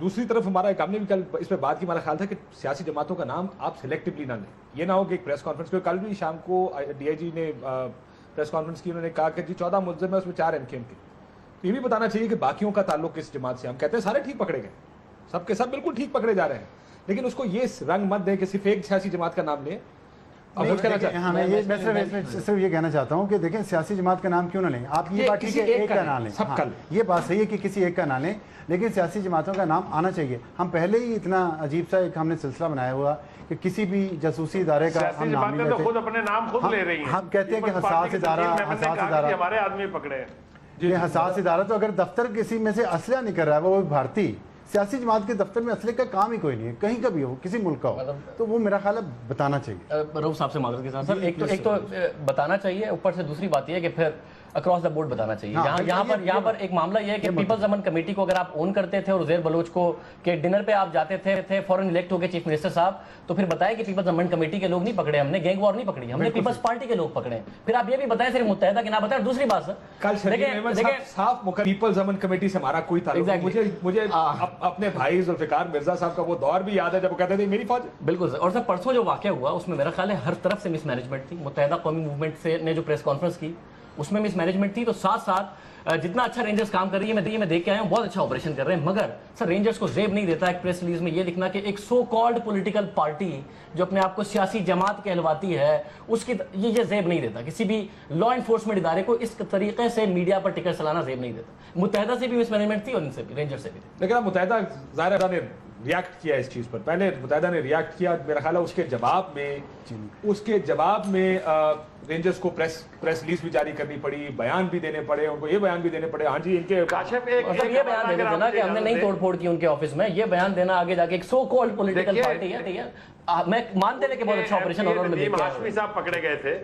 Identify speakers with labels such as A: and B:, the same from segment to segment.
A: دوسری طرف ہمارا ایک ہم نے بھی کل اس پہ بات کی، ہمارا خیال تھا کہ سیاسی جماعتوں کا نام آپ سلیکٹیولی نہ لیں. یہ نہ ہو کہ ایک پریس کانفرنس پہ کل بھی شام کو ڈی آئی جی نے پریس کانفرنس کی، انہوں نے کہا کہ جی 14 ملزم ہے اس میں 4 ایم کیو ایم کے. تو یہ بھی بتانا چاہیے کہ باقیوں کا تعلق کس جماعت سے. ہم کہتے ہیں سارے ٹھیک پکڑے گئے، سب کے سب بالکل ٹھیک پکڑے جا رہے ہیں، لیکن اس کو یہ رنگ مت دیں کہ صرف ایک سیاسی جماعت کا نام لیں.
B: میں صرف یہ کہنا چاہتا ہوں کہ دیکھیں سیاسی جماعت کا نام کیوں نہ لیں آپ، یہ بات کسی ایک کا نام لیں، یہ بات صحیح ہے کہ کسی ایک کا نام لیں، لیکن سیاسی جماعتوں کا نام آنا چاہیے. ہم پہلے ہی اتنا عجیب سا ایک ہم نے سلسلہ بنایا ہوا کہ کسی بھی جاسوسی ادارے کا ہم نام نہیں لیتے.
C: خود اپنے نام خود لے رہی ہیں.
B: ہم کہتے ہیں کہ حساس ادارہ
C: ہمارے آدمی پکڑے ہیں.
B: یہ حساس ادارہ تو اگر دفتر کسی میں سے اسلحہ نہیں کر رہا ہے وہ بھارتی سیاسی جماعت کے دفتر میں اسلحے کا کام ہی کوئی نہیں ہے، کہیں کا بھی ہو، کسی ملک کا ہو، تو وہ میرا خیال ہے بتانا چاہیے.
D: رؤف صاحب سے معذرت کے ساتھ سر، ایک تو بتانا چاہیے، اوپر سے دوسری بات یہ ہے کہ پھر اکراس دا بورڈ بتانا چاہیے. یہاں پر ایک معاملہ یہ ہے کہ پیپلز امن کمیٹی کو اگر آپ اون کرتے تھے اور زیر بلوچ کو کہ ڈنر پہ آپ جاتے تھے فوراً الیکٹ ہو گئے چیف منسٹر صاحب، تو پھر بتائیں کہ پیپلز امن کمیٹی کے لوگ نہیں پکڑے ہم نے، گینگ وار نہیں پکڑی ہم نے، پیپلز پارٹی کے لوگ پکڑے. پھر آپ یہ بھی بتائیں صرف متحدہ کہ نہ بتائیں. دوسری بات سر
A: کل صاف پیپلز امن کمیٹی سے ہمارا کوئی تعلق نہیں. مجھے اپنے بھائی ذوالفقار مرزا صاحب کا وہ دور بھی یاد ہے جب وہ کہتے تھے میری فوج.
D: بالکل سر. اور سر پرسوں جو واقعہ ہوا اس میں میرا خیال ہے ہر طرف سے مس مینجمنٹ تھی. متحدہ قومی موومنٹ سے نے جو پریس کانفرنس کی اس میں مس مینجمنٹ تھی، تو ساتھ ساتھ جتنا اچھا رینجرز کام کر رہی ہے میں دیکھ کے آیا ہوں، بہت اچھا آپریشن کر رہے ہیں، مگر سر رینجرز کو زیب نہیں دیتا ایک پریس ریلیز میں یہ لکھنا کہ ایک سو کالڈ پولیٹیکل پارٹی جو اپنے آپ کو سیاسی جماعت کہلواتی ہے اس کی یہ زیب نہیں دیتا. کسی بھی لا انفورسمنٹ ادارے کو اس طریقے سے میڈیا پر ٹکٹ چلانا زیب نہیں دیتا. متحدہ سے بھی مس مینجمنٹ تھی اور ان سے بھی، رینجر سے بھی.
A: لیکن اب متحدہ ظاہر نے ریاکٹ کیا اس چیز پر، پہلے متحدہ نے ریاکٹ کیا، میرا خیال ہے اس کے جواب میں رینجرز کو پریس ریلیز بھی جاری کرنی پڑی، بیان بھی دینے پڑے، ان کو یہ بیان بھی دینے پڑے. ہاں جی ان کے
D: یہ بیان دینے دینا کہ ہم نے نہیں توڑ پھوڑ کی ان کے آفس میں، یہ بیان دینا آگے جا کے ایک سو کالڈ پولیٹیکل پارٹی ہے. ٹھیک ہے میں مانتے ہیں کہ بہت اچھا آپریشن اور
C: ہاشمی صاحب پکڑے گئے تھے.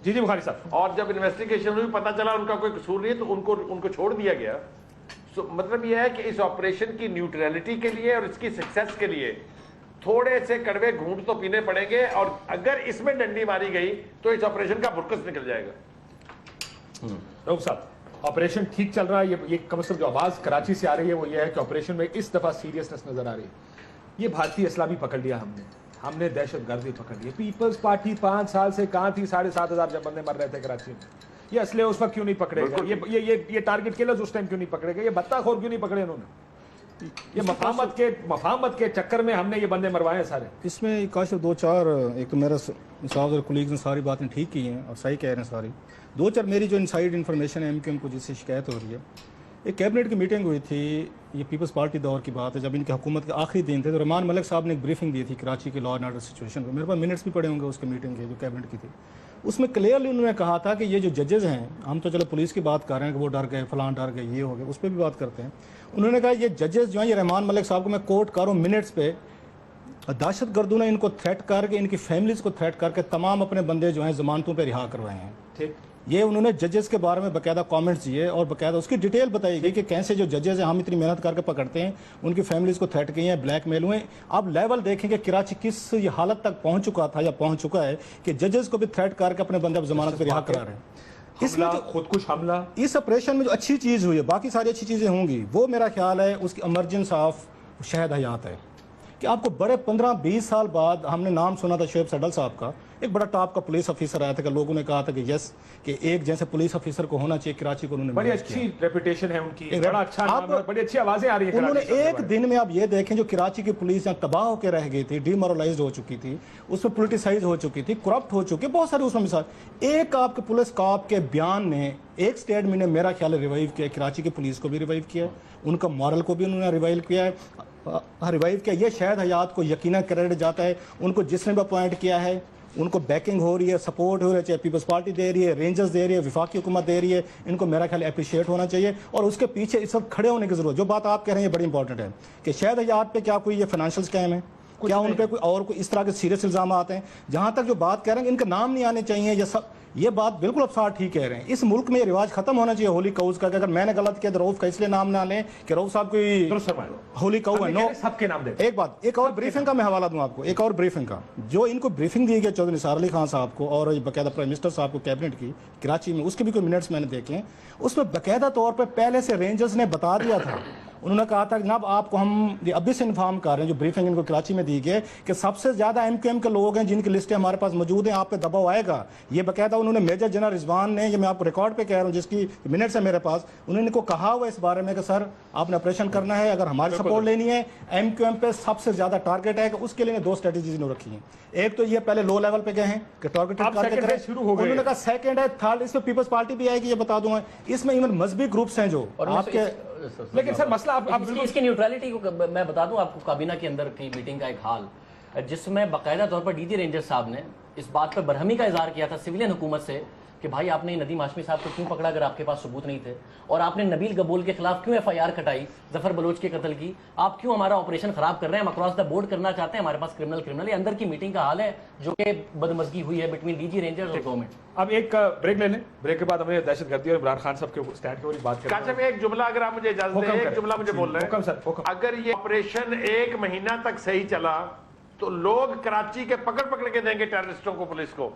A: جی بخاری صاحب.
C: اور جب انویسٹیگیشن ہوئی پتہ چلا ان کا کوئی قصور نہیں ہے تو ان کو چھوڑ دیا گیا. مطلب یہ ہے کہ اس آپریشن کی نیوٹرلٹی کے لیے اور اس کی سکسیس کے لیے تھوڑے سے کڑوے گھونٹ تو پینے پڑیں گے، اور اگر اس میں ڈنڈی ماری گئی تو اس آپریشن کا برکس نکل جائے گا.
A: رؤف صاحب آپریشن ٹھیک چل رہا ہے، یہ کم از کم جو آواز کراچی سے آ رہی ہے وہ یہ ہے کہ آپریشن میں اس دفعہ سیریسنس نظر آ رہی ہے. یہ بھارتی اسلحہ بھی پکڑ لیا ہم نے دہشت گردی پکڑ لی. پیپلز پارٹی 5 سال سے کہاں تھی؟ 7,500 جب بندے مر رہے تھے کراچی میں. یہ اسلحے اس وقت کیوں نہیں پکڑے گئے؟ یہ ٹارگٹ کلرز اس ٹائم کیوں نہیں پکڑے گئے؟ یہ بتا خور کیوں نہیں پکڑے انہوں نے؟ یہ مفاہمت کے چکر میں ہم نے یہ بندے مروائے ہیں سارے.
E: اس میں کاشف 2-4 ایک تو میرا صاحب اور کولیگز نے ساری باتیں ٹھیک کی ہیں اور صحیح کہہ رہے ہیں ساری. 2-4 میری جو انسائڈ انفارمیشن ہے ایم کو جس سے شکایت ہو رہی ہے، ایک کیبنٹ کی میٹنگ ہوئی تھی، یہ پیپلز پارٹی دور کی بات ہے جب ان کی حکومت کے آخری دن تھے، تو رحمان ملک صاحب نے ایک بریفنگ دی تھی کراچی کے لا اینڈ آرڈر سچویشن کو. میرے پاس منٹس بھی پڑے ہوں گے اس کے میٹنگ کے جو کیبنٹ کی تھی. اس میں کلیئرلی انہوں نے کہا تھا کہ یہ جو ججز ہیں، ہم تو چلو پولیس کی بات کر رہے ہیں کہ وہ ڈر گئے، فلاں ڈر گئے، یہ ہو گئے، اس پہ بھی بات کرتے ہیں. انہوں نے کہا یہ ججز جو ہیں، یہ رحمان ملک صاحب کو میں کوٹ کروں منٹس پہ، دہشت گردوں نے ان کو تھریٹ کر کے، ان کی فیملیز کو تھریٹ کر کے تمام اپنے بندے جو ہیں ضمانتوں پہ رہا کروائے ہیں.
A: ٹھیک،
E: یہ انہوں نے ججز کے بارے میں باقاعدہ کامنٹس دیے اور باقاعدہ اس کی ڈیٹیل بتائی گئی کہ کیسے جو ججز ہیں ہم اتنی محنت کر کے پکڑتے ہیں، ان کی فیملیز کو تھریٹ کی ہیں، بلیک میل ہوئے. آپ لیول دیکھیں کہ کراچی کس یہ حالت تک پہنچ چکا تھا یا پہنچ چکا ہے کہ ججز کو بھی تھریٹ کر کے اپنے بندے اب ضمانت پہ رہا کرا رہے ہیں.
A: اس میں خودکش حملہ،
E: اس آپریشن میں جو اچھی چیز ہوئی ہے، باقی ساری اچھی چیزیں ہوں گی، وہ میرا خیال ہے اس کی ایمرجنس آف شہد حیات ہے. کہ آپ کو بڑے 15-20 سال بعد ہم نے نام سنا تھا شعیب سڈل صاحب کا، ایک بڑا ٹاپ کا پولیس آفیسر آیا تھا کہ لوگوں نے کہا تھا کہ یس کہ ایک جیسے پولیس آفیسر کو ہونا چاہیے. کراچی کو انہوں نے
A: بڑی اچھی ریپوٹیشن ہے ان کی، بڑا اچھا نام ہے، بڑی اچھی آوازیں آ رہی ہیں.
E: انہوں نے ایک دن میں آپ یہ دیکھیں جو کراچی کی پولیس یہاں تباہ ہو کے رہ گئی تھی، ڈی مورلائزڈ ہو چکی تھی، اس میں پولیٹیسائز ہو چکی تھی، کرپٹ ہو چکی، بہت سارے اس میں مثال. ایک آپ کے پولیس کاپ کے بیان نے، ایک سٹیٹمنٹ نے میرا خیال ہے ریوائیو کیا، کراچی کی پولیس کو بھی ریوائیو کیا، ان کا مورل کو بھی انہوں نے ریوائیو کیا ہے. ریوائیو کیا یہ شہد حیات کو یقیناً کریڈٹ جاتا ہے. ان کو جس نے بھی اپوائنٹ کیا ہے ان کو بیکنگ ہو رہی ہے، سپورٹ ہو رہی ہے، چاہے پیپلز پارٹی دے رہی ہے، رینجرز دے رہی ہے، وفاقی حکومت دے رہی ہے، ان کو میرا خیال اپریشیٹ ہونا چاہیے. اور اس کے پیچھے اس وقت کھڑے ہونے کی ضرورت. جو بات آپ کہہ رہے ہیں یہ بڑی انپورٹنٹ ہے کہ شہد حیات پہ کیا کوئی یہ فائنینشیل اسکیم ہے، کیا ان پہ کوئی اور کوئی اس طرح کے سیریس الزامات ہیں. جہاں تک جو بات کہہ رہے ہیں ان کے نام نہیں آنے چاہیے، یہ سب یہ بات بالکل افسار ٹھیک کہہ رہے ہیں. اس ملک میں یہ رواج ختم ہونا چاہیے ہولی کاؤز کا، کہ اگر میں نے غلط کیا تو رؤف کا اس لیے نام نہ لیں کہ رؤف صاحب کوئی ہولی کاؤ ہے. نو،
A: سب کے نام دیں.
E: ایک بات، ایک اور بریفنگ کا میں حوالہ دوں آپ کو، ایک اور بریفنگ کا جو ان کو بریفنگ دی گئی چودھری نثار علی خان صاحب کو اور باقاعدہ پرائم منسٹر صاحب کو کیبنٹ کی کراچی میں، اس کے بھی کوئی منٹس میں نے دیکھے. اس میں باقاعدہ طور پہ پہلے سے رینجرز نے بتا دیا تھا، انہوں نے کہا تھا کہ جناب آپ کو ہم یہ ابھی سے انفارم کر رہے ہیں, جو بریفنگ ان کو کراچی میں دی گئی کہ سب سے زیادہ MQM کے لوگ ہیں جن کی لسٹیں ہمارے پاس موجود ہیں, آپ پہ دباؤ آئے گا. یہ باقاعدہ انہوں نے میجر جنرل رضوان نے, یہ میں آپ کو ریکارڈ پہ کہہ رہا ہوں جس کی منٹس ہے میرے پاس, انہوں نے کو کہا ہوا اس بارے میں کہ سر آپ نے آپریشن کرنا ہے, اگر ہماری سپورٹ لینی ہے, MQM پہ سب سے زیادہ ٹارگیٹ ہے کہ اس کے لیے 2 اسٹریٹجیز انہوں نے رکھی ہیں. ایک تو یہ پہلے لو لیول پہ گئے ہیں کہ ٹارگیٹڈ انہوں نے کہا سیکنڈ ہے, تھرڈ اس میں پیپلز پارٹی بھی آئے گی, یہ بتا دوں اس میں ایون مذہبی گروپس ہیں جو آپ کے.
A: لیکن سر مسئلہ
D: اس کی نیوٹرلٹی کو میں بتا دوں آپ کو, کابینہ کے اندر کی میٹنگ کا ایک حال جس میں باقاعدہ طور پر DG رینجر صاحب نے اس بات پر برہمی کا اظہار کیا تھا سویلین حکومت سے کہ بھائی آپ نے ندیم ہاشمی صاحب کو کیوں پکڑا اگر آپ کے پاس ثبوت نہیں تھے, اور آپ نے نبیل گبول کے خلاف کیوں FIR کٹائی ظفر بلوچ کے قتل کی, آپ کیوں ہمارا آپریشن خراب کر رہے ہیں, ہم اکراس دا بورڈ کرنا چاہتے ہیں, ہمارے پاس کرمنل یہ اندر کی میٹنگ کا حال ہے جو کہ بدمزگی ہوئی ہے بٹوین DG رینجرز اور گورنمنٹ.
A: اب ایک بریک لے لیں, بریک کے بعد ہمیں دہشت گردی اور عمران خان صاحب کے اسٹینڈ کے اوپر بات کریں.
C: کاشف ایک جملہ اگر آپ مجھے اجازت دیں, ایک جملہ مجھے بول رہے ہیں, اگر یہ آپریشن 1 مہینہ تک صحیح چلا تو لوگ کراچی کے پکڑ کے دیں گے ٹیررسٹوں کو, پولیس کو.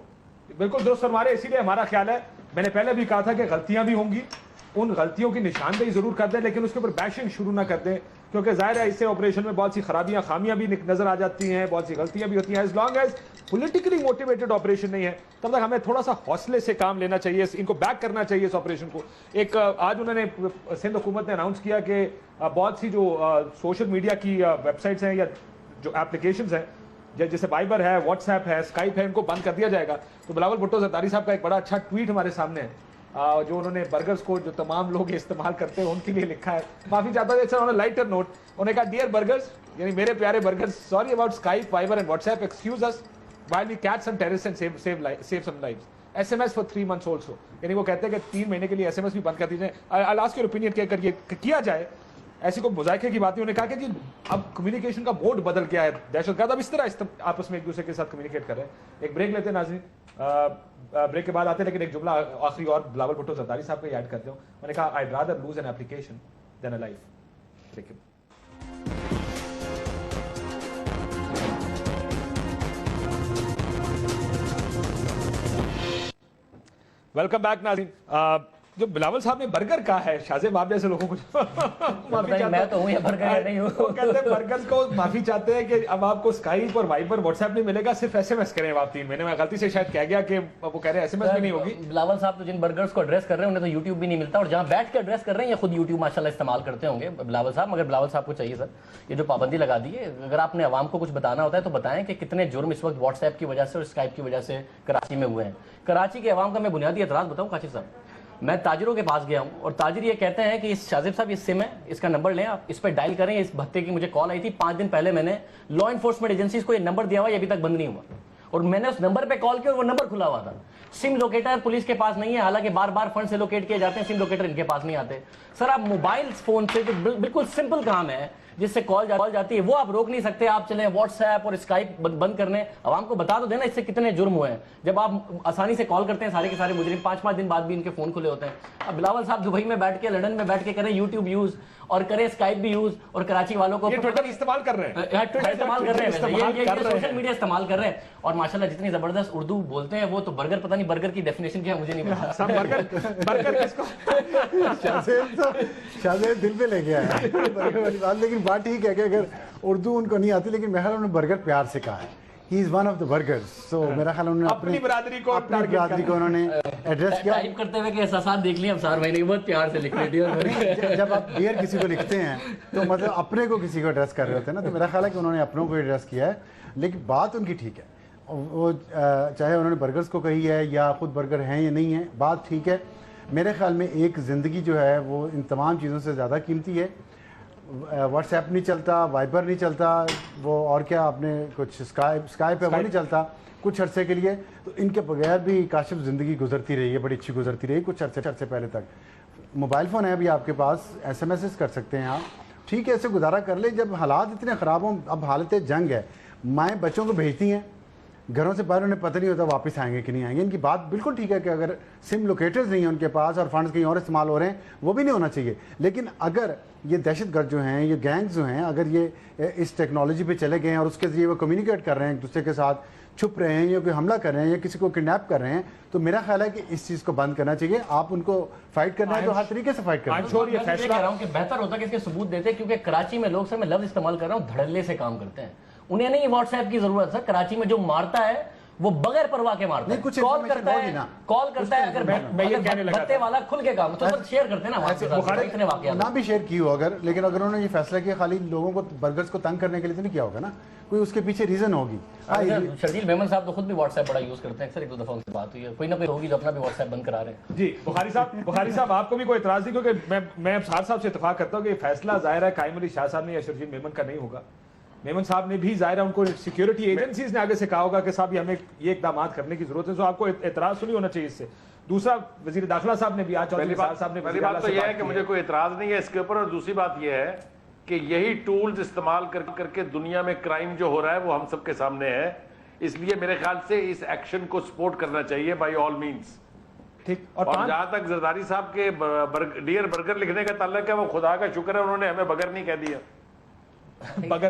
A: بالکل درست فرما رہے, اسی لیے ہمارا خیال ہے, میں نے پہلے بھی کہا تھا کہ غلطیاں بھی ہوں گی, ان غلطیوں کی نشاندہی ضرور کر دیں لیکن اس کے اوپر بیشنگ شروع نہ کر دیں, کیونکہ ظاہر ہے اس سے آپریشن میں بہت سی خرابیاں خامیاں بھی نظر آ جاتی ہیں, بہت سی غلطیاں بھی ہوتی ہیں. As long as politically motivated operation نہیں ہے تب تک ہمیں تھوڑا سا حوصلے سے کام لینا چاہیے, ان کو بیک کرنا چاہیے اس آپریشن کو. ایک آج انہوں نے سندھ حکومت نے اناؤنس کیا کہ بہت سی جو سوشل میڈیا کی ویب سائٹس ہیں یا جو اپلیکیشنز ہیں جیسے وائبر ہے, واٹس ایپ ہے, اسکائپ ہے, ان کو بند کر دیا جائے گا. تو بلاول بھٹو زرداری صاحب کا ایک بڑا اچھا ٹویٹ ہمارے سامنے ہے جو انہوں نے برگرز کو جو تمام لوگ استعمال کرتے ہیں ان کے لیے لکھا ہے. معافی چاہتا ہوں انہوں نے لائٹر نوٹ, انہوں نے کہا ڈیئر برگرز, یعنی میرے پیارے burgers, sorry about Skype, Viber and WhatsApp, excuse us while we catch some terrorists and save some lives. SMS for 3 months also. یعنی وہ کہتے ہیں کہ 3 مہینے کے لیے SMS بھی بند کر دیجیے. I'll ask your opinion کہ اگر یہ کیا جائے, ایسی کوئی مذائقے کی بات نہیں. انہوں نے کہا کہ جی اب کمیونیکیشن کا موڈ بدل گیا ہے, دہشت گرد اب اس طرح آپس میں ایک دوسرے کے ساتھ کمیونیکیٹ کر رہے ہیں. ایک بریک لیتے ہیں ناظرین, بریک کے بعد آتے ہیں, لیکن ایک جملہ آخری اور بلاول بھٹو زرداری صاحب کا ایڈ کرتے ہوں. میں نے کہا I'd rather lose an application than a life. Welcome back ناظرین. جو بلاول صاحب نے برگر کہا ہے, شاہزیب آپ جیسے لوگوں کو
D: میں تو ہوں یا برگر نہیں ہوں,
A: وہ کہتے ہیں برگرز کو معافی چاہتے ہیں کہ اب آپ کو اسکائپ اور وائبر واٹس ایپ نہیں ملے گا, صرف SMS کریں آپ 3 مہینے. میں غلطی سے شاید کہہ گیا کہ وہ کہہ رہے ہیں SMS بھی نہیں ہوگی.
D: بلاول صاحب تو جن برگرز کو ایڈریس کر رہے ہیں انہیں تو یوٹیوب بھی نہیں ملتا, اور جہاں بیٹھ کے ایڈریس کر رہے ہیں یہ خود یوٹیوب ماشاءاللہ استعمال کرتے ہوں گے بلاول صاحب. مگر بلاول صاحب کو چاہیے سر یہ جو پابندی لگا دی ہے, اگر آپ نے عوام کو کچھ بتانا ہوتا ہے تو بتائیں کہ کتنے جرم اس وقت واٹس ایپ کی وجہ سے اور اسکائپ کی وجہ سے کراچی میں ہوئے ہیں. کراچی کے عوام کا میں بنیادی اعتراض بتاؤں کاشف صاحب, میں تاجروں کے پاس گیا ہوں اور تاجر یہ کہتے ہیں کہ شاہزیب صاحب یہ سم ہے, اس کا نمبر لیں, آپ اس پہ ڈائل کریں. اس بھتے کی مجھے کال آئی تھی 5 دن پہلے, میں نے لا انفورسمنٹ ایجنسیز کو یہ نمبر دیا ہوا, یہ ابھی تک بند نہیں ہوا, اور میں نے اس نمبر پہ کال کی اور وہ نمبر کھلا ہوا تھا. سم لوکیٹر پولیس کے پاس نہیں ہے, حالانکہ بار بار فنڈ سے لوکیٹ کیے جاتے ہیں, سم لوکیٹر ان کے پاس نہیں آتے. سر آپ موبائل فون سے جو بالکل سمپل کام ہے جس سے کال جاتی ہے وہ آپ روک نہیں سکتے. آپ چلیں واٹس ایپ اور اسکائپ بند کرنے, عوام کو بتا تو دینا اس سے کتنے جرم ہوئے ہیں. جب آپ آسانی سے کال کرتے ہیں سارے کے سارے مجرم 5-5 دن بعد بھی ان کے فون کھلے ہوتے ہیں. اب بلاول صاحب دبئی میں بیٹھ کے, لندن میں بیٹھ کے کریں یوٹیوب یوز اور کریں اسکائپ بھی یوز, اور کراچی والوں کو
A: ٹویٹر استعمال کر رہے ہیں,
D: استعمال کر رہے ہیں, سوشل میڈیا استعمال کر رہے ہیں, اور ماشاءاللہ جتنی زبردست اردو بولتے ہیں وہ تو. برگر پتہ نہیں برگر کی ڈیفینیشن کیا ہے مجھے نہیں پتا.
A: برگر کس کو
B: شاہزیب دل پہ لے گیا ہے برگر والی بات, لیکن بات ٹھیک ہے کہ اگر اردو ان کو نہیں آتی, لیکن میرا خیال انہوں نے برگر پیار سے کہا ہے. He is one of the burgers. So میرا خیال انہوں نے
A: اپنی برادری کو
B: انہوں نے ایڈریس کیا.
D: ٹائپ کرتے ہوئے کہ احساسات دیکھ لیے افسار بھائی نے, بہت پیار سے لکھ لیے.
B: جب آپ ڈیئر کسی کو لکھتے ہیں تو مطلب اپنے کو کسی کو ایڈریس کر رہے ہوتے ہیں نا, تو میرا خیال ہے کہ انہوں نے اپنوں کو ایڈریس کیا ہے. لیکن بات ان کی ٹھیک ہے, وہ چاہے انہوں نے برگرز کو کہی ہے یا خود برگر ہیں یا نہیں ہیں, بات ٹھیک ہے. میرے خیال میں ایک زندگی جو ہے وہ ان تمام چیزوں سے زیادہ قیمتی ہے. واٹس ایپ نہیں چلتا, وائبر نہیں چلتا, وہ اور کیا آپ نے کچھ اسکائپ ہے وہ نہیں چلتا کچھ عرصے کے لیے. تو ان کے بغیر بھی کاشف زندگی گزرتی رہی ہے, بڑی اچھی گزرتی رہی کچھ عرصے پہلے تک. موبائل فون ہے ابھی آپ کے پاس, SMS کر سکتے ہیں آپ, ٹھیک ہے, اسے گزارا کر لیں. جب حالات اتنے خراب ہوں, اب حالت جنگ ہے, مائیں بچوں کو بھیجتی ہیں گھروں سے باہر, انہیں پتہ نہیں ہوتا واپس آئیں گے کہ نہیں آئیں گے. ان کی بات بالکل ٹھیک ہے کہ اگر سم لوکیٹرز نہیں ہیں ان کے پاس اور فنڈز کہیں اور استعمال ہو رہے ہیں, وہ بھی نہیں ہونا چاہیے. لیکن اگر یہ دہشت گرد جو ہیں, یہ گینگز جو ہیں, اگر یہ اس ٹیکنالوجی پہ چلے گئے ہیں اور اس کے ذریعے وہ کمیونیکیٹ کر رہے ہیں ایک دوسرے کے ساتھ, چھپ رہے ہیں یا کوئی حملہ کر رہے ہیں یا کسی کو کڈنیپ کر رہے ہیں تو میرا خیال ہے کہ اس چیز کو بند کرنا چاہیے. آپ ان کو فائٹ کرنا ہے تو ہر طریقے سے فائٹ کرنا ہے.
A: I'm sure یہ
D: میں
A: فیصلہ
D: کہہ رہا ہوں کہ بہتر ہوتا کہ اس کے ثبوت دیتے, کیونکہ کراچی میں لوگ سر میں لفظ استعمال کر رہا ہوں دھڑلے سے کام کرتے ہیں. انہیں نہیں واٹس ایپ کی ضرورت سر. کراچی میں جو مارتا ہے وہ بغیر پرواہ کے مارتا ہے,
B: نہیں, کچھ
D: کال
B: information
D: کرتا
B: ہوگی
D: ہے
B: نا.
D: کال کرتا ہے. اگر
A: میں یہ کہنے لگا
D: بھتے والا کھل کے کام تو سر شیئر کرتے ہیں نا ہمارے ساتھ اتنے واقعات.
B: نہ بھی شیئر کی ہو اگر, لیکن اگر انہوں نے یہ فیصلہ کیا خالی لوگوں کو برگرز کو تنگ کرنے کے لیے تو نہیں کیا ہوگا نا, کوئی اس کے پیچھے ریزن ہوگی.
D: شرجیل میمن صاحب تو خود بھی واٹس ایپ بڑا یوز کرتے ہیں, اکثر ایک دو دفعہ ان سے بات ہوئی ہے, کوئی نہ کوئی ہوگی جو اپنا بھی واٹس ایپ بند کرا رہے ہیں.
A: جی بخاری صاحب آپ کو بھی کوئی اعتراض نہیں, کیونکہ میں سار صاحب سے اتفاق کرتا ہوں کہ یہ فیصلہ ظاہر ہے قائم علی شاہ صاحب نے یا شرجیل میمن کا نہیں ہوگا. میمن صاحب نے بھی ظاہر ہے ان کو سیکیورٹی ایجنسیز نے آگے سے کہا ہوگا کہ صاحب یہ ہمیں یہ اقدامات کرنے کی ضرورت ہے. تو آپ کو اعتراض تو نہیں ہونا چاہیے اس سے. دوسرا وزیر داخلہ صاحب نے بھی آج
C: پہلی بات تو یہ ہے کہ مجھے کوئی اعتراض نہیں ہے اس کے اوپر, اور دوسری بات یہ ہے کہ یہی ٹولز استعمال کر کے دنیا میں کرائم جو ہو رہا ہے وہ ہم سب کے سامنے ہے. اس لیے میرے خیال سے اس ایکشن کو سپورٹ کرنا چاہیے بائی آل مینس.
A: ٹھیک.
C: اور جہاں تک زرداری صاحب کے ڈیئر برگر لکھنے کا تعلق ہے, وہ خدا کا شکر ہے انہوں نے ہمیں بگر نہیں کہہ دیا.
A: بگر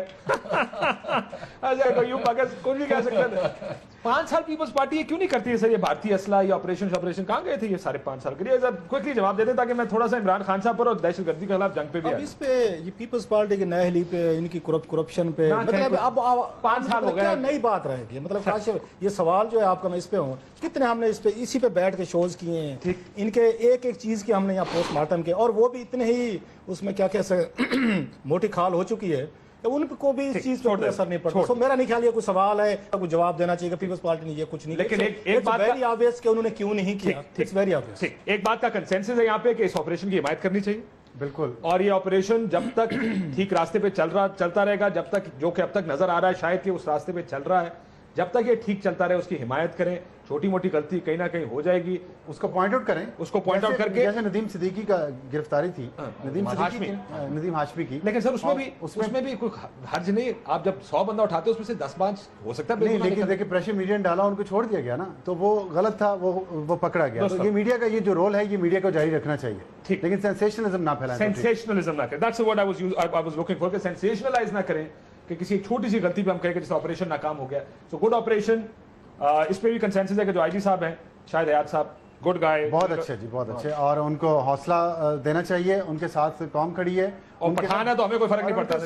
A: بگر کچھ بھی کہہ سکتے ہیں. 5 سال پیپلز پارٹی یہ کیوں نہیں کرتی ہے سر, یہ بھارتی اسلحہ یا آپریشن کہاں گئے تھے یہ سارے 5 سال کے لیے؟ کوئکلی جواب دے دیں تاکہ میں تھوڑا سا عمران خان صاحب پر اور دہشت گردی کے خلاف جنگ پہ بھی
E: اب اس پہ یہ پیپلز پارٹی کے نئے پہ ان کی کرپشن پہ مطلب اب
A: 5 سال ہو گئے,
E: نئی بات رہے گی. مطلب کاشف یہ سوال جو ہے آپ کا میں اس پہ ہوں, کتنے ہم نے اس پہ اسی پہ بیٹھ کے شوز کیے ہیں, ان کے ایک ایک چیز کی ہم نے یہاں پوسٹ مارٹم کے, اور وہ بھی اتنے ہی اس میں کیا موٹی کھال ہو چکی ہے ان کو بھی اس چیز پر اثر نہیں پڑتا. میرا نہیں خیال یہ کوئی سوال ہے کوئی جواب دینا چاہیے کہ پیپلز پارٹی نے یہ کچھ نہیں,
A: لیکن ایک بات
E: ویری آبویس کہ انہوں نے کیوں نہیں کیا. It's very obvious.
A: ایک بات کا کنسنسس ہے یہاں پہ کہ اس آپریشن کی حمایت کرنی چاہیے.
B: بالکل.
A: اور یہ آپریشن جب تک ٹھیک راستے پہ چلتا رہے گا, جب تک جو کہ اب تک نظر آ رہا ہے شاید کہ اس راستے پہ چل رہا ہے, جب تک یہ ٹھیک چلتا رہے اس کی حمایت کریں. چھوٹی موٹی غلطی کہیں نہ کہیں ہو جائے گی,
B: اس کو پوائنٹ آؤٹ کریں,
A: اس کو پوائنٹ آؤٹ کر کے,
B: جیسے ندیم صدیقی کا گرفتاری تھی, ندیم ہاشمی کی.
A: لیکن سر اس میں بھی کوئی حرج نہیں. آپ جب 100 بندہ اٹھاتے اس میں سے 10-5 ہو سکتا ہے
B: نہیں, لیکن دیکھیں پریشر میڈیا نے ڈالا, ان کو چھوڑ دیا گیا نا, تو وہ غلط تھا, وہ پکڑا گیا. تو یہ میڈیا کا یہ جو رول ہے یہ میڈیا کو جاری رکھنا چاہیے, لیکن سینسیشنلزم نہ پھیلائیں.
A: سینسیشنلزم نہ کریں. That's what I was looking for, کہ سینسیشنلائز نہ کریں کہ کسی ایک چھوٹی سی غلطی پہ ہم کہیں کہ جس آپریشن ناکام ہو گیا. So good operation. اس پہ بھی کنسنسس ہے کہ جو آئی جی صاحب ہیں شاہد حیات صاحب گڈ گائے,
B: بہت اچھے جی, بہت اچھے, اور ان کو حوصلہ دینا چاہیے. ان کے ساتھ قوم کھڑی ہے,
A: اور پٹھان ہے تو ہمیں کوئی فرق نہیں پڑتا.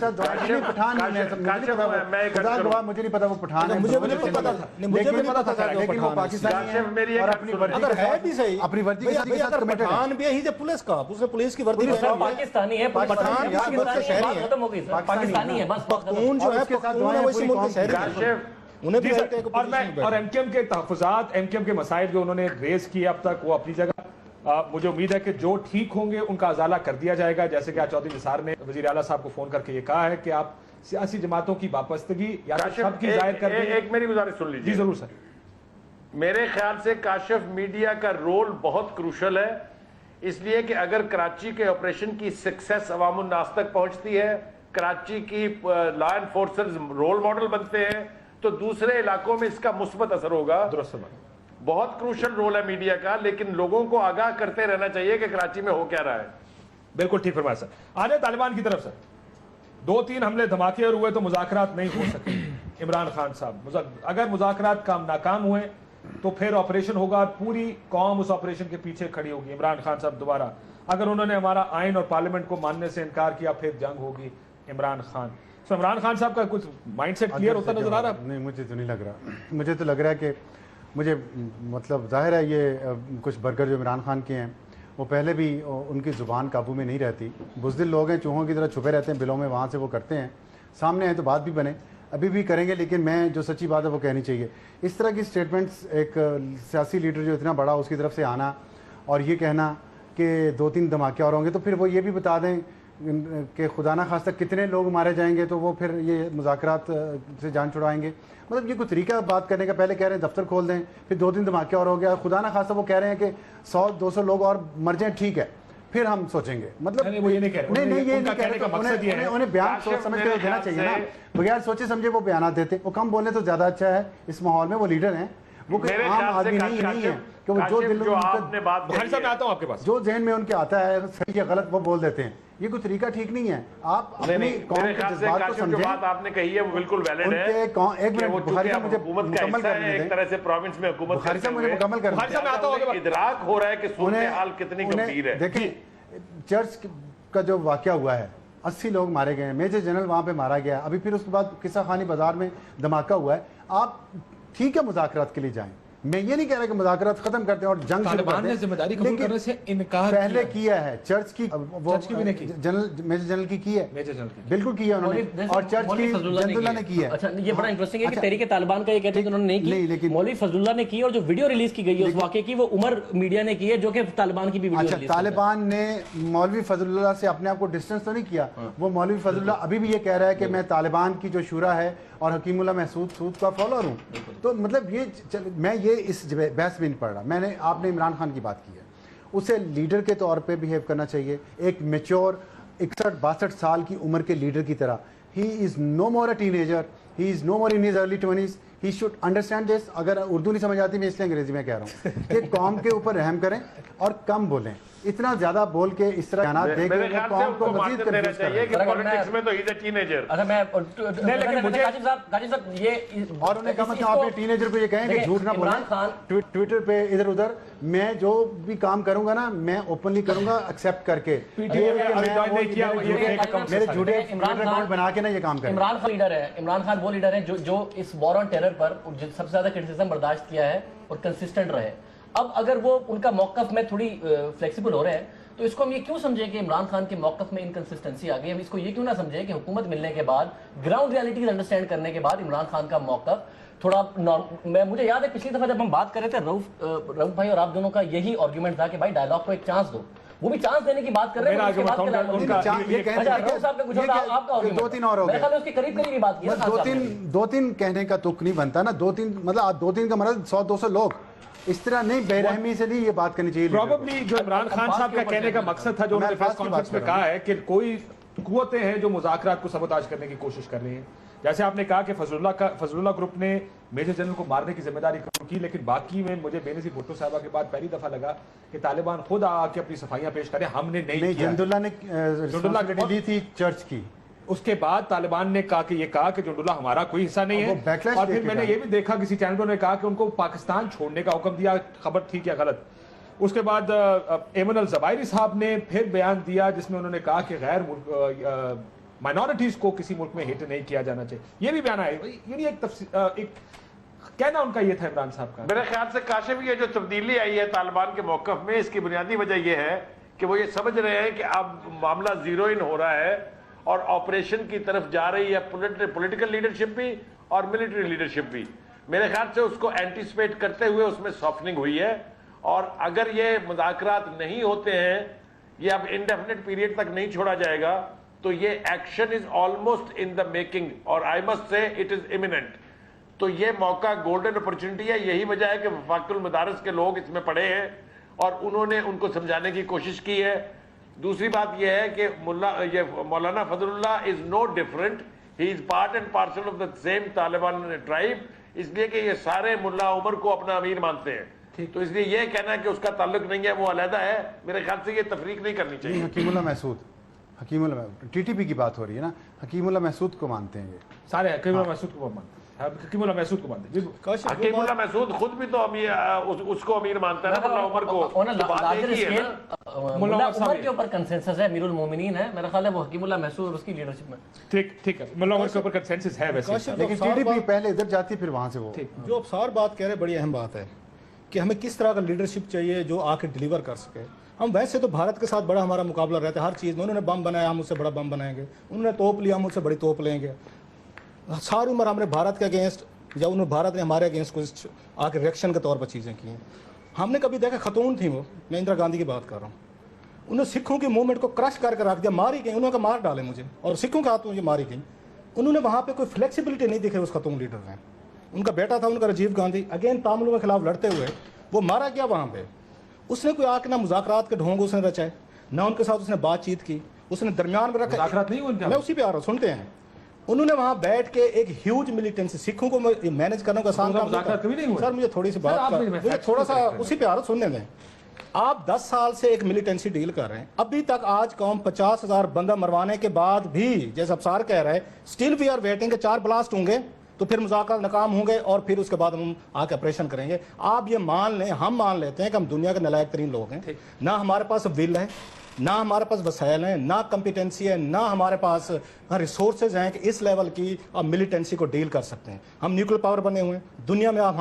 B: پٹھان مجھے نہیں پتا وہ پٹھان ہے,
E: مجھے نہیں پتا تھا, مجھے بھی نہیں پتا تھا
B: لیکن وہ پاکستانی ہیں اور اپنی وردی کے ساتھ کمیٹڈ ہیں.
E: پٹھان بھی ہے پولیس کا, اس نے پولیس کی وردی
D: پاکستانی ہے, پاکستانی ہے بس.
E: پختون جو ہے پختون ہے, وہ اسی ملک کے شہری ہیں.
A: اور ایم کیو ایم کے تحفظات, ایم کیو ایم کے مسائل جو انہوں نے ریز کیے اب تک, وہ اپنی جگہ. مجھے امید ہے کہ جو ٹھیک ہوں گے ان کا ازالہ کر دیا جائے گا. جیسے کہ آج چودھری نثار نے وزیر اعلیٰ صاحب کو فون کر کے یہ کہا ہے کہ آپ سیاسی جماعتوں کی وابستگی یا سب کی ظاہر کر دیں.
C: ایک میری گزارش سن لیجیے.
A: جی ضرور سر.
C: میرے خیال سے کاشف میڈیا کا رول بہت کروشل ہے, اس لیے کہ اگر کراچی کے آپریشن کی سکسیس عوام الناس تک پہنچتی ہے, کراچی کی لا انفورسرز رول ماڈل بنتے ہیں, تو دوسرے علاقوں میں اس کا مثبت اثر ہوگا.
A: درست.
C: بہت کروشل رول ہے میڈیا کا, لیکن لوگوں کو آگاہ کرتے رہنا چاہیے کہ کراچی میں ہو کیا رہا ہے.
A: بالکل ٹھیک فرمایا سر. آنے طالبان کی طرف سے 2-3 حملے دھماکے اور ہوئے تو مذاکرات نہیں ہو سکے. عمران خان صاحب, اگر مذاکرات ناکام ہوئے تو پھر آپریشن ہوگا, پوری قوم اس آپریشن کے پیچھے کھڑی ہوگی. عمران خان صاحب دوبارہ, اگر انہوں نے ہمارا آئین اور پارلیمنٹ کو ماننے سے انکار کیا پھر جنگ ہوگی. عمران خان عمران خان صاحب کا کچھ مائنڈ سیٹ کلیئر ہوتا نظر آ رہا ہے؟
B: نہیں, مجھے تو نہیں لگ رہا. مجھے تو لگ رہا ہے کہ مجھے مطلب ظاہر ہے یہ کچھ برگر جو عمران خان کے ہیں وہ پہلے بھی ان کی زبان قابو میں نہیں رہتی. بزدل لوگ ہیں, چوہوں کی طرح چھپے رہتے ہیں بلوں میں, وہاں سے وہ کرتے ہیں, سامنے ہیں تو بات بھی بنے, ابھی بھی کریں گے, لیکن میں جو سچی بات ہے وہ کہنی چاہیے. اس طرح کی سٹیٹمنٹس ایک سیاسی لیڈر جو اتنا بڑا اس کی طرف سے آنا اور یہ کہنا کہ 2-3 دھماکے اور ہوں گے, تو پھر وہ یہ بھی بتا دیں کہ خدا نہ خواستہ کتنے لوگ مارے جائیں گے, تو وہ پھر یہ مذاکرات سے جان چھڑائیں گے. مطلب یہ کوئی طریقہ بات کرنے کا, پہلے کہہ رہے ہیں دفتر کھول دیں, پھر 2-3 دھماکے اور ہو گیا, خدا نہ خواستہ وہ کہہ رہے ہیں کہ 100-200 لوگ اور مر جائیں, ٹھیک ہے پھر ہم سوچیں گے. مطلب
A: وہ یہ نہیں کہہ رہے,
B: نہیں یہ نہیں کہہ رہے, انہیں بیان سوچ سمجھ کے دینا چاہیے نا, بغیر سوچے سمجھے وہ بیانات دیتے. وہ کم بولنے تو زیادہ اچھا ہے, اس ماحول میں وہ لیڈر ہیں, وہ کوئی
C: میرے
B: عام
C: خیال سے
B: آدمی نہیں ہے کہ وہ جو دل
C: جو آپ نے بات
A: بخاری صاحب میں آتا ہوں آپ کے پاس.
B: جو ذہن میں ان کے آتا ہے صحیح یا غلط وہ بول دیتے ہیں. یہ کوئی طریقہ ٹھیک نہیں ہے. آپ اپنی قوم
C: میرے
B: کے
C: خیال سے
B: جذبات کو
C: کاشف جو
B: سمجھیں.
C: بات آپ نے کہی ہے وہ بالکل ویلڈ ہے.
B: ایک منٹ بخاری صاحب مجھے
C: حکومت کا
B: مکمل
C: حصہ
B: کرنے
C: ہے،
B: دیں.
C: ایک طرح سے پروونس میں حکومت
B: بخاری
C: کرتے
B: صاحب مجھے
C: ہوئے
B: مکمل کرنے
A: بخاری صاحب میں آتا ہوں
C: انہیں ادراک ہو رہا ہے کہ صورتحال کتنی گمبھیر ہے.
B: دیکھیں چرچ کا جو واقعہ ہوا ہے 80 لوگ مارے گئے ہیں. میجر جنرل وہاں پہ مارا گیا. ابھی پھر اس کے بعد قصہ خانی بازار میں دھماکہ ہوا ہے. آپ ٹھیک ہے مذاکرات کے لیے جائیں. میں یہ نہیں کہہ رہا کہ مذاکرات ختم کرتے ہیں اور جنگ شروع
A: طالبان
B: کرتے
A: نے
B: ہیں.
A: ذمہ داری قبول
B: لیکن
A: کرنے سے انکار
B: پہلے کیا ہے. چرچ کی
A: چرچ کی بھی نہیں کی.
B: جنرل میجر جنرل کی ہے.
A: میجر جنرل کی.
B: بالکل کیا انہوں نے. اور چرچ کی جند اللہ نے کی ہے.
D: اچھا یہ بڑا انٹرسٹنگ ہے کہ تحریک طالبان کا یہ کہتے ہیں کہ انہوں نے نہیں کی. مولوی فضل اللہ نے کی اور جو ویڈیو ریلیز کی گئی ہے اس واقعے کی وہ عمر میڈیا نے کی ہے جو کہ طالبان کی بھی ویڈیو
B: اچھا
D: ریلیز.
B: طالبان نے مولوی فضل اللہ سے اپنے آپ کو ڈسٹنس تو نہیں کیا. وہ مولوی فضل اللہ ابھی بھی یہ کہہ رہا ہے کہ میں طالبان کی جو شورا ہے اور حکیم اللہ محسود سود کا فالوور ہوں. تو مطلب یہ میں یہ اس بحث میں نہیں پڑھ رہا. میں نے آپ نے عمران خان کی بات کی ہے. اسے لیڈر کے طور پہ بیہیو کرنا چاہیے. ایک میچور 61-62 سال کی عمر کے لیڈر کی طرح. He is no more a teenager. He is no more in his early 20s. He should understand this. اگر اردو نہیں سمجھ آتی میں اس لیے انگریزی میں کہہ رہا ہوں کہ قوم کے اوپر رحم کریں اور کم بولیں. اتنا زیادہ بول کے اس طرح بیانات دے کے
C: میرے خیال سے
B: قوم
C: ان
B: کو
C: کو
B: مزید
C: مارکر دینا
B: کنفیوز کر رہے
C: چاہیے
B: ہیں.
C: کہ پالیٹکس میں تو ہی از ٹین ایجر.
D: اچھا میں
A: لیکن مجھے
D: غازی صاحب یہ
B: اور انہیں کہا کہ آپ نے ٹین ایجر کو یہ کہیں کہ جھوٹ نہ بولیں. ٹویٹر پہ ادھر ادھر میں جو بھی کام کروں گا نا میں اوپنلی کروں گا ایکسیپٹ کر کے. میرے جھوٹے اکاؤنٹ بنا کے نا یہ کام کریں.
D: عمران خان لیڈر ہے. عمران خان وہ لیڈر ہے جو اس وار آن ٹیرر پر سب سے زیادہ کرٹیسزم برداشت کیا ہے اور کنسسٹنٹ رہے. اب اگر وہ ان کا موقف میں تھوڑی فلیکسیبل ہو رہے ہیں تو اس کو ہم یہ کیوں سمجھیں کہ عمران خان کے موقف میں انکنسسٹنسی آ گئی. ہم اس کو یہ کیوں نہ سمجھیں کہ حکومت ملنے کے بعد گراؤنڈ ریالٹیز انڈرسٹینڈ کرنے کے بعد عمران خان کا موقف تھوڑا مجھے یاد ہے پچھلی دفعہ جب ہم بات کر رہے تھے رؤف بھائی اور آپ دونوں کا یہی آرگیومنٹ تھا کہ بھائی ڈائلاگ کو ایک چانس دو. وہ بھی چانس دینے کی بات کر رہے ہیں.
B: دو تین اور ہو گئے. دو تین کہنے کا تک نہیں بنتا نا. دو تین مطلب دو تین کا مطلب 100-200 لوگ اس طرح نہیں بے رحمی سے نہیں یہ بات کرنی چاہیے.
A: پروبیبلی جو عمران خان صاحب کا کہنے کا مقصد تھا جو انہوں نے پریس کانفرنس میں کہا ہے کہ کوئی قوتیں ہیں جو مذاکرات کو سبوتاج کرنے کی کوشش کر رہی ہیں. جیسے آپ نے کہا کہ فضل اللہ گروپ نے میجر جنرل کو مارنے کی ذمہ داری قبول کی, لیکن باقی میں مجھے بینظیر بھٹو صاحبہ کے بعد پہلی دفعہ لگا کہ طالبان خود آ کے اپنی صفائیاں پیش کریں. ہم نے نہیں کیا.
B: جند اللہ نے رسپانسبلٹی لی تھی چرچ کی.
A: اس کے بعد طالبان نے کہا کہ جند اللہ ہمارا کوئی حصہ نہیں ہے. اور پھر میں نے یہ بھی دیکھا کسی چینل نے کہا کہ ان کو پاکستان چھوڑنے کا حکم دیا. خبر ٹھیک یا غلط. اس کے بعد ایمن الزبائری صاحب نے پھر بیان دیا جس میں انہوں نے کہا کہ غیر مائنورٹیز کو کسی ملک میں ہٹ نہیں کیا جانا چاہیے. یہ بھی بیان ہے. یعنی ایک کہنا ان کا یہ تھا عمران صاحب کا.
C: میرے خیال سے کاشف یہ جو تبدیلی آئی ہے طالبان کے موقف میں اس کی بنیادی وجہ یہ ہے کہ وہ یہ سمجھ رہے ہیں کہ اب معاملہ زیرو ان ہو رہا ہے اور آپریشن کی طرف جا رہی ہے پولیٹیکل لیڈرشپ بھی اور ملٹری لیڈرشپ بھی. میرے خیال سے اس کو اینٹیسپیٹ کرتے ہوئے اس میں سافٹنگ ہوئی ہے. اور اگر یہ مذاکرات نہیں ہوتے ہیں, یہ اب انڈیفینٹ پیریڈ تک نہیں چھوڑا جائے گا, تو یہ action is almost in the making اور آئی مسٹ سے اٹ از امیمنٹ. تو یہ موقع گولڈن اپرچونٹی ہے. یہی وجہ ہے کہ وفاق المدارس کے لوگ اس میں پڑے ہیں اور انہوں نے ان کو سمجھانے کی کوشش کی ہے. دوسری بات یہ ہے کہ Maulana Fazlullah is no different. He is part and parcel of the same Taliban tribe, اس لیے کہ یہ سارے ملا عمر کو اپنا امیر مانتے ہیں. تو اس لیے یہ کہنا کہ اس کا تعلق نہیں ہے وہ علیحدہ ہے. میرے خیال سے یہ تفریق نہیں کرنی چاہیے.
B: حکیم اللہ محسود ٹی ٹی پی کی بات ہو رہی ہے نا. حکیم اللہ محسود کو مانتے ہیں یہ
A: سارے. حکیم اللہ محسود کو مانتے ہیں. حکیم اللہ محسود کو مانتے ہیں.
C: حکیم اللہ محسود خود بھی تو اس کو امیر مانتا ہے نا ملا عمر کو.
D: ملا عمر کے اوپر کنسنسس ہے, امیر المومنین ہے. میرا خیال ہے وہ حکیم اللہ محسود اور اس کی لیڈرشپ میں
A: ٹھیک ہے. ملا عمر کے اوپر کنسنسس ہے ویسے,
B: لیکن ٹی ٹی پی پہلے ادھر جاتی پھر وہاں سے وہ.
E: جو ابصار بات کہہ رہے بڑی اہم بات ہے کہ ہمیں کس طرح کا لیڈرشپ چاہیے جو آ کے ڈلیور کر سکے. ہم ویسے تو بھارت کے ساتھ بڑا ہمارا مقابلہ رہتا ہے ہر چیز میں. انہوں نے بم بنایا, ہم اس سے بڑا بم بنائیں گے. انہوں نے توپ لیا, ہم اس سے بڑی توپ لیں گے. ساری عمر ہم نے بھارت کے اگینسٹ یا انہوں بھارت نے ہمارے اگینسٹ کچھ آ کے ریئیکشن کے طور پر چیزیں کی ہیں. ہم نے کبھی دیکھا خاتون تھیں وہ, میں اندرا گاندھی کی بات کر رہا ہوں, انہوں نے سکھوں کی موومنٹ کو کرش کر کے رکھ دیا. مار ہی گئی, انہوں نے مار ڈالے مجھے اور سکھوں کے ہاتھوں مجھے ماری گئی. انہوں نے وہاں پہ کوئی فلیکسیبلٹی نہیں دکھے اس خاتون لیڈر میں. ان کا بیٹا تھا ان کا راجیو گاندھی, اگین تاملوں کے خلاف لڑتے ہوئے وہ مارا گیا وہاں پہ. اس نے کوئی آ کے نہ مذاکرات کے ڈھونگ اس نے رچائے, نہ ان کے ساتھ اس نے بات چیت کی, اس نے درمیان میں رکھا.
A: مذاکرات نہیں ہوئے,
E: میں اسی پہ آ رہا ہوں, سنتے ہیں. انہوں نے وہاں بیٹھ کے ایک ہیوج ملیٹنسی سکھوں کو مینج کرنے کا آسان کام
A: مذاکرات کبھی نہیں ہوئے؟
E: سر مجھے تھوڑی سی بات مجھے تھوڑا سا اسی پہ سننے دیں. آپ 10 سال سے ایک ملیٹنسی ڈیل کر رہے ہیں, ابھی تک آج قوم 50,000 بندہ مروانے کے بعد بھی جیسے ابصار کہہ رہے ہیں اسٹل وی آر ویٹنگ کہ 4 بلاسٹ ہوں گے تو پھر مذاکرات ناکام ہوں گے اور پھر اس کے بعد ہم آ کے آپریشن کریں گے. آپ یہ مان لیں, ہم مان لیتے ہیں کہ ہم دنیا کے نالائق ترین لوگ ہیں, نہ ہمارے پاس ول ہے, نہ ہمارے پاس وسائل ہیں, نہ کمپیٹنسی ہے, نہ ہمارے پاس ریسورسز ہیں کہ اس لیول کی ملیٹنسی کو ڈیل کر سکتے ہیں. ہم نیوکلیر پاور بنے ہوئے ہیں دنیا میں. آپ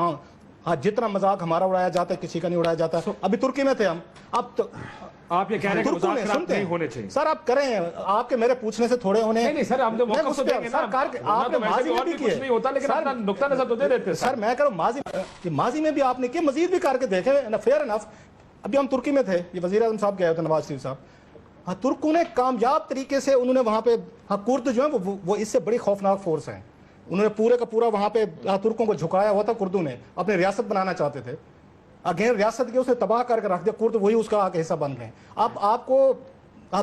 E: ہاں جتنا مذاق ہمارا اڑایا جاتا ہے کسی کا نہیں اڑایا جاتا. ابھی ترکی میں تھے ہم, اب تو
A: آپ یہ کہہ رہے ہیں کہ مذاکرات نہیں ہونے چاہیے.
E: سر آپ کریں, آپ کے میرے پوچھنے سے تھوڑے ہونے
A: نہیں سر, ہم جو موقف تو دیں گے نا,
E: آپ نے ماضی میں بھی
A: کچھ نہیں ہوتا لیکن اپنا نقطہ نظر تو دے دیتے ہیں.
E: سر میں کہہ رہا ہوں ماضی میں بھی آپ نے کیا, مزید بھی کر کے دیکھیں. فیئر انف, ابھی ہم ترکی میں تھے, یہ وزیر اعظم صاحب گئے ہوتے نواز شریف صاحب, ہاں ترکوں نے کامیاب طریقے سے انہوں نے وہاں پہ کرد جو ہیں وہ اس سے بڑی خوفناک فورس ہیں, انہوں نے پورے کا پورا وہاں پہ ترکوں کو جھکایا ہوا تھا. کردوں نے اپنے ریاست بنانا چاہتے تھے, اگین ریاست کے اسے تباہ کر کے رکھ دیا, کرد وہی اس کا آگے حصہ بن گئے. اب آپ کو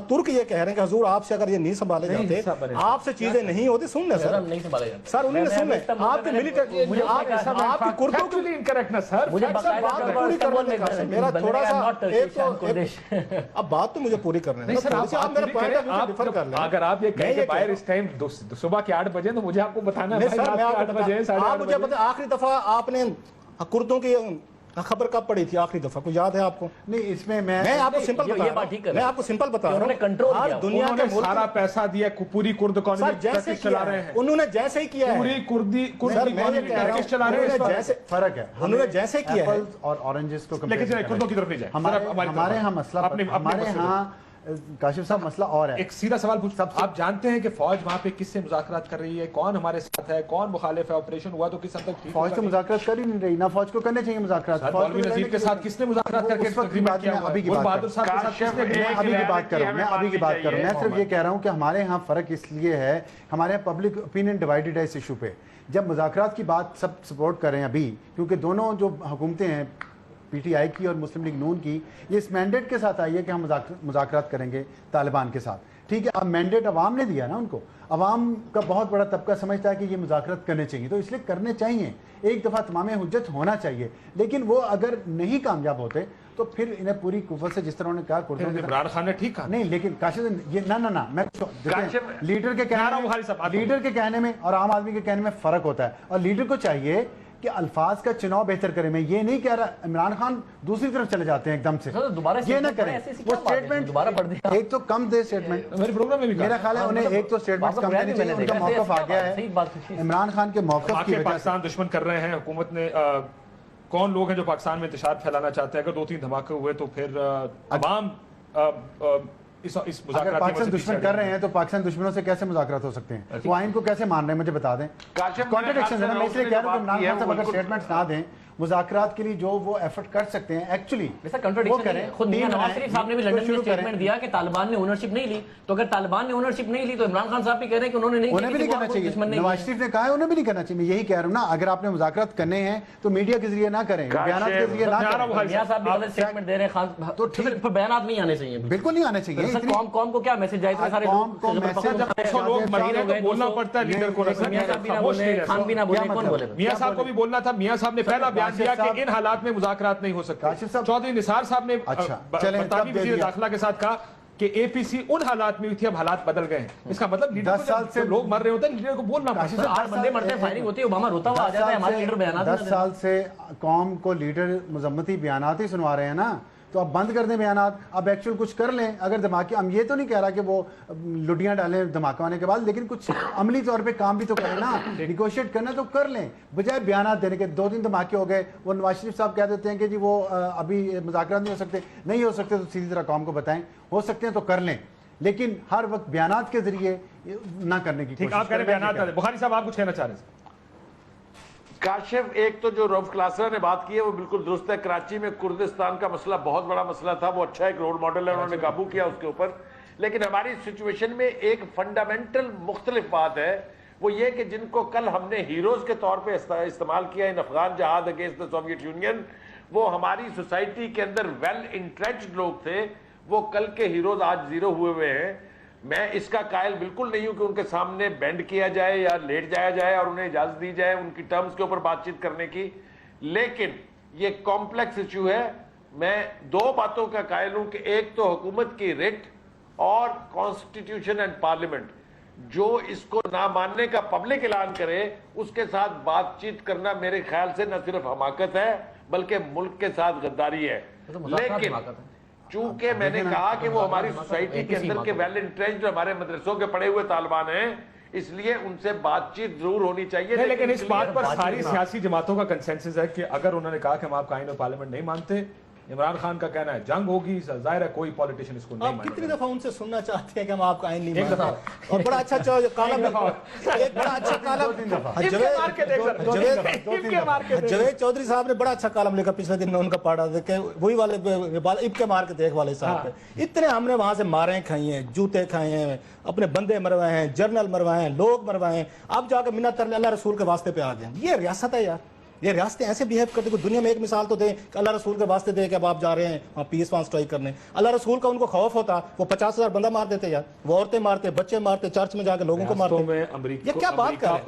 E: ترک یہ کہہ رہے ہیں کہ حضور آپ سے اگر یہ نہیں سنبھالے جاتے, آپ سے چیزیں نہیں ہوتی. سن لیں سر,
D: نہیں سنبھالے جاتے
E: سر انہوں نے سن لیں, آپ کے ملٹری آپ کی کردوں کی
A: انکریکٹ نا سر,
E: میرا تھوڑا سا اب بات تو مجھے پوری کرنے دیں.
A: اگر آپ یہ کہیں کہ باہر اس ٹائم صبح کے 8 بجے تو مجھے آپ کو بتانا ہے
E: آپ مجھے بتائیں آخری دفعہ آپ نے کردوں کی خبر کب پڑی تھی آخری دفعہ, کوئی یاد ہے آپ کو؟
B: نہیں اس میں میں
E: آپ کو سمپل بتا رہا ہوں, میں آپ کو سمپل بتا رہا ہوں,
A: دنیا کے سارا پیسہ دیا پوری کرد اکانومی
E: جیسے
A: چلا رہے ہیں,
E: انہوں نے جیسے ہی کیا ہے
A: پوری کردی اکانومی چلا رہے ہیں.
B: فرق ہے,
E: انہوں نے جیسے کیا ہے
B: اور اورنجز کو
A: لیکن کردوں کی طرف نہیں جائے.
B: ہمارے ہاں مسئلہ, ہمارے ہاں کاشف صاحب مسئلہ اور ہے.
A: ایک سیدھا سوال پوچھتا ہوں, آپ جانتے ہیں کہ فوج وہاں پہ کس سے مذاکرات کر رہی ہے, کون ہمارے ساتھ ہے, کون مخالف ہے, آپریشن ہوا تو کس حد تک
B: فوج سے مذاکرات کر ہی نہیں رہی, نہ فوج کو کرنے چاہیے مذاکرات.
A: مولوی نذیر کے ساتھ کس نے مذاکرات کر کے
B: ابھی کی بات کروں, میں ابھی کی بات کروں, میں صرف یہ کہہ رہا ہوں کہ ہمارے ہاں فرق اس لیے ہے, ہمارے یہاں پبلک اوپینین ڈیوائیڈڈ ہے اس ایشو پہ. جب مذاکرات کی بات سب سپورٹ کر رہے ہیں ابھی, کیونکہ دونوں جو حکومتیں ہیں پی ٹی آئی کی اور مسلم لیگ نون کی, یہ اس مینڈیٹ کے ساتھ آئی ہے کہ ہم مذاکرات کریں گے طالبان کے ساتھ. ٹھیک ہے, اب مینڈیٹ عوام نے دیا نا ان کو, عوام کا بہت بڑا طبقہ سمجھتا ہے کہ یہ مذاکرات کرنے چاہیے, تو اس لیے کرنے چاہیے, ایک دفعہ تمام حجت ہونا چاہیے. لیکن وہ اگر نہیں کامیاب ہوتے تو پھر انہیں پوری قوت سے, جس طرح انہوں نے کہا کردوں نے,
A: عمران خان نے ٹھیک کہا
B: نہیں, لیکن کاشف یہ نہ میں لیڈر کے کہنے میں اور عام آدمی کے کہنے میں فرق ہوتا ہے. اور لیڈر کو چاہیے کہ الفاظ کا چناؤ بہتر کریں. میں یہ نہیں کہہ رہا عمران خان دوسری طرف چلے جاتے ہیں ایک دم سے, یہ نہ کریں. وہ اسٹیٹمنٹ ایک تو کم دے, اسٹیٹمنٹ
A: میرے پروگرام میں بھی
B: میرا خیال ہے انہیں ایک تو اسٹیٹمنٹ کم دینی چاہیے. ان کا موقف آ گیا ہے, عمران خان کے موقف کی وجہ سے
A: پاکستان دشمن کر رہے ہیں. حکومت نے کون لوگ ہیں جو پاکستان میں انتشار پھیلانا چاہتے ہیں, اگر 2-3 دھماکے ہوئے تو پھر عوام
B: اگر پاکستان دشمن کر رہے ہیں تو پاکستان دشمنوں سے کیسے مذاکرات ہو سکتے ہیں؟ وہ آئین کو کیسے مان رہے ہیں مجھے بتا دیں. کانٹرڈکشن ہے نا, میں اس لیے کہہ رہا ہوں کہ عمران خان صاحب اگر اسٹیٹمنٹس نہ دیں مذاکرات کے لیے جو وہ ایفرٹ کر سکتے ہیں ایکچولی وہ کریں.
D: خود میاں نواز شریف صاحب نے بھی لندن میں اسٹیٹمنٹ دیا کہ طالبان نے اونرشپ نہیں لی, تو اگر طالبان نے اونرشپ نہیں لی تو عمران خان صاحب بھی کہہ رہے ہیں کہ انہوں نے
B: انہیں بھی نہیں کرنا چاہیے. نواز شریف نے کہا ہے انہیں بھی نہیں کرنا چاہیے. میں یہی کہہ رہا ہوں نا, اگر آپ نے مذاکرات کرنے ہیں تو میڈیا کے ذریعے نہ کریں, بیانات کے ذریعے نہ کریں.
D: میاں صاحب بھی غلط اسٹیٹمنٹ دے رہے ہیں, تو پھر بیانات نہیں آنے چاہیے.
B: بالکل نہیں آنے چاہیے.
D: قوم کو کیا میسج جائے, سارے
A: بولنا پڑتا ہے لیڈر کو. میاں صاحب کو بھی بولنا تھا. میاں صاحب نے پہلا بیان دیا کہ ان حالات میں مذاکرات نہیں ہو سکتے. چودھری نثار صاحب نے برطانوی وزیر داخلہ کے ساتھ کہا کہ اے پی سی ان حالات میں ہوئی تھی, اب حالات بدل گئے ہیں. اس کا مطلب
B: 10 سال سے
A: لوگ مر رہے ہوتے ہیں, لیڈر کو بولنا پڑتا ہے.
D: 8 بندے مرتے ہیں, فائرنگ ہوتی ہے, اوباما روتا ہوا آ جاتا ہے, ہمارے لیڈر بیانات
B: 10 سال سے قوم کو لیڈر مذمتی بیانات ہی سنوا رہے ہیں نا, تو اب بند کر دیں بیانات, اب ایکچوئل کچھ کر لیں. اگر دھماکے, ہم یہ تو نہیں کہہ رہا کہ وہ لڈیاں ڈالیں دھماکہ ہونے کے بعد, لیکن کچھ عملی طور پہ کام بھی تو کریں نا. نیگوشیٹ کرنا تو کر لیں بجائے بیانات دینے کے. 2-3 دھماکے ہو گئے, وہ نواز شریف صاحب کہہ دیتے ہیں کہ جی وہ ابھی مذاکرات نہیں ہو سکتے تو سیدھی طرح قوم کو بتائیں, ہو سکتے ہیں تو کر لیں, لیکن ہر وقت بیانات کے ذریعے نہ کرنے کی کوشش.
A: آپ کہہ رہے ہیں بیانات. بخاری صاحب آپ کچھ کہنا چاہ رہے ہیں؟
C: کاشف, ایک تو جو روف کلاسر نے بات کی ہے وہ بالکل درست ہے. کراچی میں کردستان کا مسئلہ بہت بڑا مسئلہ تھا, وہ اچھا ایک رول ماڈل ہے, انہوں نے قابو کیا اس کے اوپر. لیکن ہماری سچویشن میں ایک فنڈامنٹل مختلف بات ہے, وہ یہ کہ جن کو کل ہم نے ہیروز کے طور پہ استعمال کیا ان افغان جہاد اگینسٹ دا سوویت یونین, وہ ہماری سوسائٹی کے اندر ویل انٹرچڈ لوگ تھے. وہ کل کے ہیروز آج زیرو ہوئے ہیں. میں اس کا قائل بالکل نہیں ہوں کہ ان کے سامنے بینڈ کیا جائے یا لیٹ جایا جائے اور انہیں اجازت دی جائے ان کی ٹرمز کے اوپر بات چیت کرنے کی، لیکن یہ کمپلیکس ایشو ہے. میں دو باتوں کا قائل ہوں کہ ایک تو حکومت کی ریٹ اور کانسٹیٹیوشن اینڈ پارلیمنٹ جو اس کو نہ ماننے کا پبلک اعلان کرے، اس کے ساتھ بات چیت کرنا میرے خیال سے نہ صرف حماقت ہے بلکہ ملک کے ساتھ غداری ہے. لیکن چونکہ میں نے کہا کہ وہ ہماری سوسائٹی کے اندر کے ویل انٹرینڈ ہمارے مدرسوں کے پڑھے ہوئے طالبان ہیں، اس لیے ان سے بات چیت ضرور ہونی چاہیے.
A: لیکن اس بات پر ساری سیاسی جماعتوں کا کنسنسس ہے کہ اگر انہوں نے کہا کہ ہم آپ کا آئین اور پارلیمنٹ نہیں مانتے، عمران خان کا کہنا ہے جنگ ہوگی، ظاہر ہے کوئی پولیٹیشین اس کو نہیں
E: آپ
A: مانے
E: کتنی
A: گا.
E: دفعہ ان سے سننا چاہتے ہیں کہ ہم آپ کا آئین نہیں
A: ایک دفعہ.
E: مانتے؟ اور بڑا اچھا کالم ایک بڑا اچھا کالم جاوید چودھری صاحب نے بڑا اچھا کالم لکھا پچھلے دن میں ان کا پڑھا تھا کہ وہی والے اب کے مار کے دیکھ والے صاحب پہ اتنے ہم نے وہاں سے ماریں کھائی ہیں، جوتے کھائے ہیں، اپنے بندے مروائے ہیں، جرنل مروائے ہیں، لوگ مروائے ہیں، اب جا کے منت ترنے اللہ رسول کے واسطے پہ آ گئے. یہ ریاست ہے یار، یہ ریاستیں ایسے بیہیو کرتے ہیں. دنیا میں ایک مثال تو دیں کہ اللہ رسول کے واسطے دے کہ اب آپ جا رہے ہیں وہاں پیس وہاں اسٹرائک کرنے. اللہ رسول کا ان کو خوف ہوتا، وہ 50,000 بندہ مار دیتے یار، وہ عورتیں مارتے، بچے مارتے، چرچ میں جا کے لوگوں کو مارتے. یہ کیا بات کر رہے ہیں؟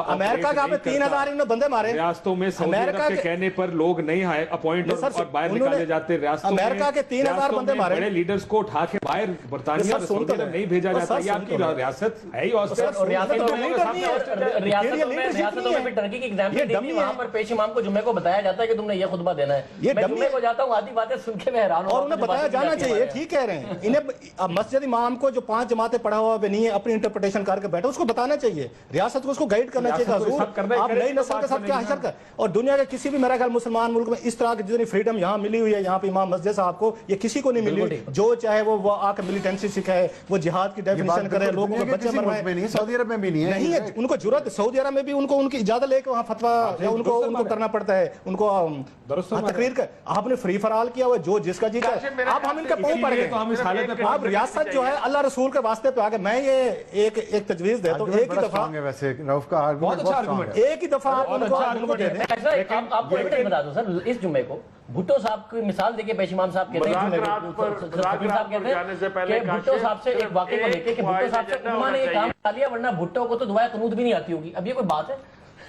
E: امریکہ کا 3,000 انہوں نے بندے مارے.
A: ریاستوں میں سعودی عرب کے کہنے پر لوگ نہیں آئے اپوائنٹ اور باہر نکالے جاتے. ریاستوں میں
E: امریکہ کے 3,000 بندے مارے،
A: بڑے لیڈرز کو اٹھا کے باہر برطانیہ اور سعودی عرب نہیں بھیجا جاتا. یہ آپ کی ریاست ہے ہی.
D: ریاستوں میں ٹرکی کی ایگزامپل دیکھی، وہاں پر پیش امام کو جمعے کو بتایا جاتا ہے کہ تم نے یہ خطبہ دینا ہے. میں جمعے کو جاتا ہوں، آدھی باتیں سن کے میں حیران ہوں.
E: اور انہیں بتایا جانا چاہیے، یہ ٹھیک کہہ رہے ہیں. انہیں مسجد امام کو جو 5 جماعتیں پڑھا ہوا نہیں ہے اپنی انٹرپریٹیشن کر کے بیٹھا، اس کو بتانا چاہیے. ریاست کو اس کو گائیڈ کرنا چاہیے. حضور آپ نئی نسل کے ساتھ کیا حشر کر. اور دنیا کے کسی بھی میرا خیال مسلمان ملک میں اس طرح کی جتنی فریڈم یہاں ملی ہوئی ہے، یہاں پہ امام مسجد صاحب کو، یہ کسی کو نہیں ملی. جو چاہے وہ آ کے ملیٹنسی سکھائے، وہ جہاد کی ڈیفینیشن کرے، لوگوں کو بچے مرائے.
B: سعودی عرب میں بھی نہیں ہے
E: ان کو جرات. سعودی عرب میں بھی ان کو ان کی اجازت لے کے وہاں فتویٰ ان کو کرنا پڑتا ہے. ان کو تقریر کر. آپ نے فری فرال کیا ہوا جو جس کا جیتا ہے. آپ ہم ان کے پاؤں پڑ گئے. آپ ریاست جو ہے اللہ رسول کے واسطے پہ آ گئے. میں یہ ایک تجویز دیتا ہوں، ایک ہی دفعہ
B: ویسے رؤف کا
E: ایک ہی دفعہ آپ ان کو دے دیں.
D: آپ کو ایک بتا دوں سر، اس جمعے کو بھٹو صاحب کی مثال دیکھیں. پیش امام صاحب کہتے ہیں کہ بھٹو صاحب سے ایک واقعے کو لے کے کہ بھٹو صاحب سے انہوں نے یہ کام کر لیا، ورنہ بھٹو کو تو دعائے قنوت بھی نہیں آتی ہوگی. اب یہ کوئی بات ہے؟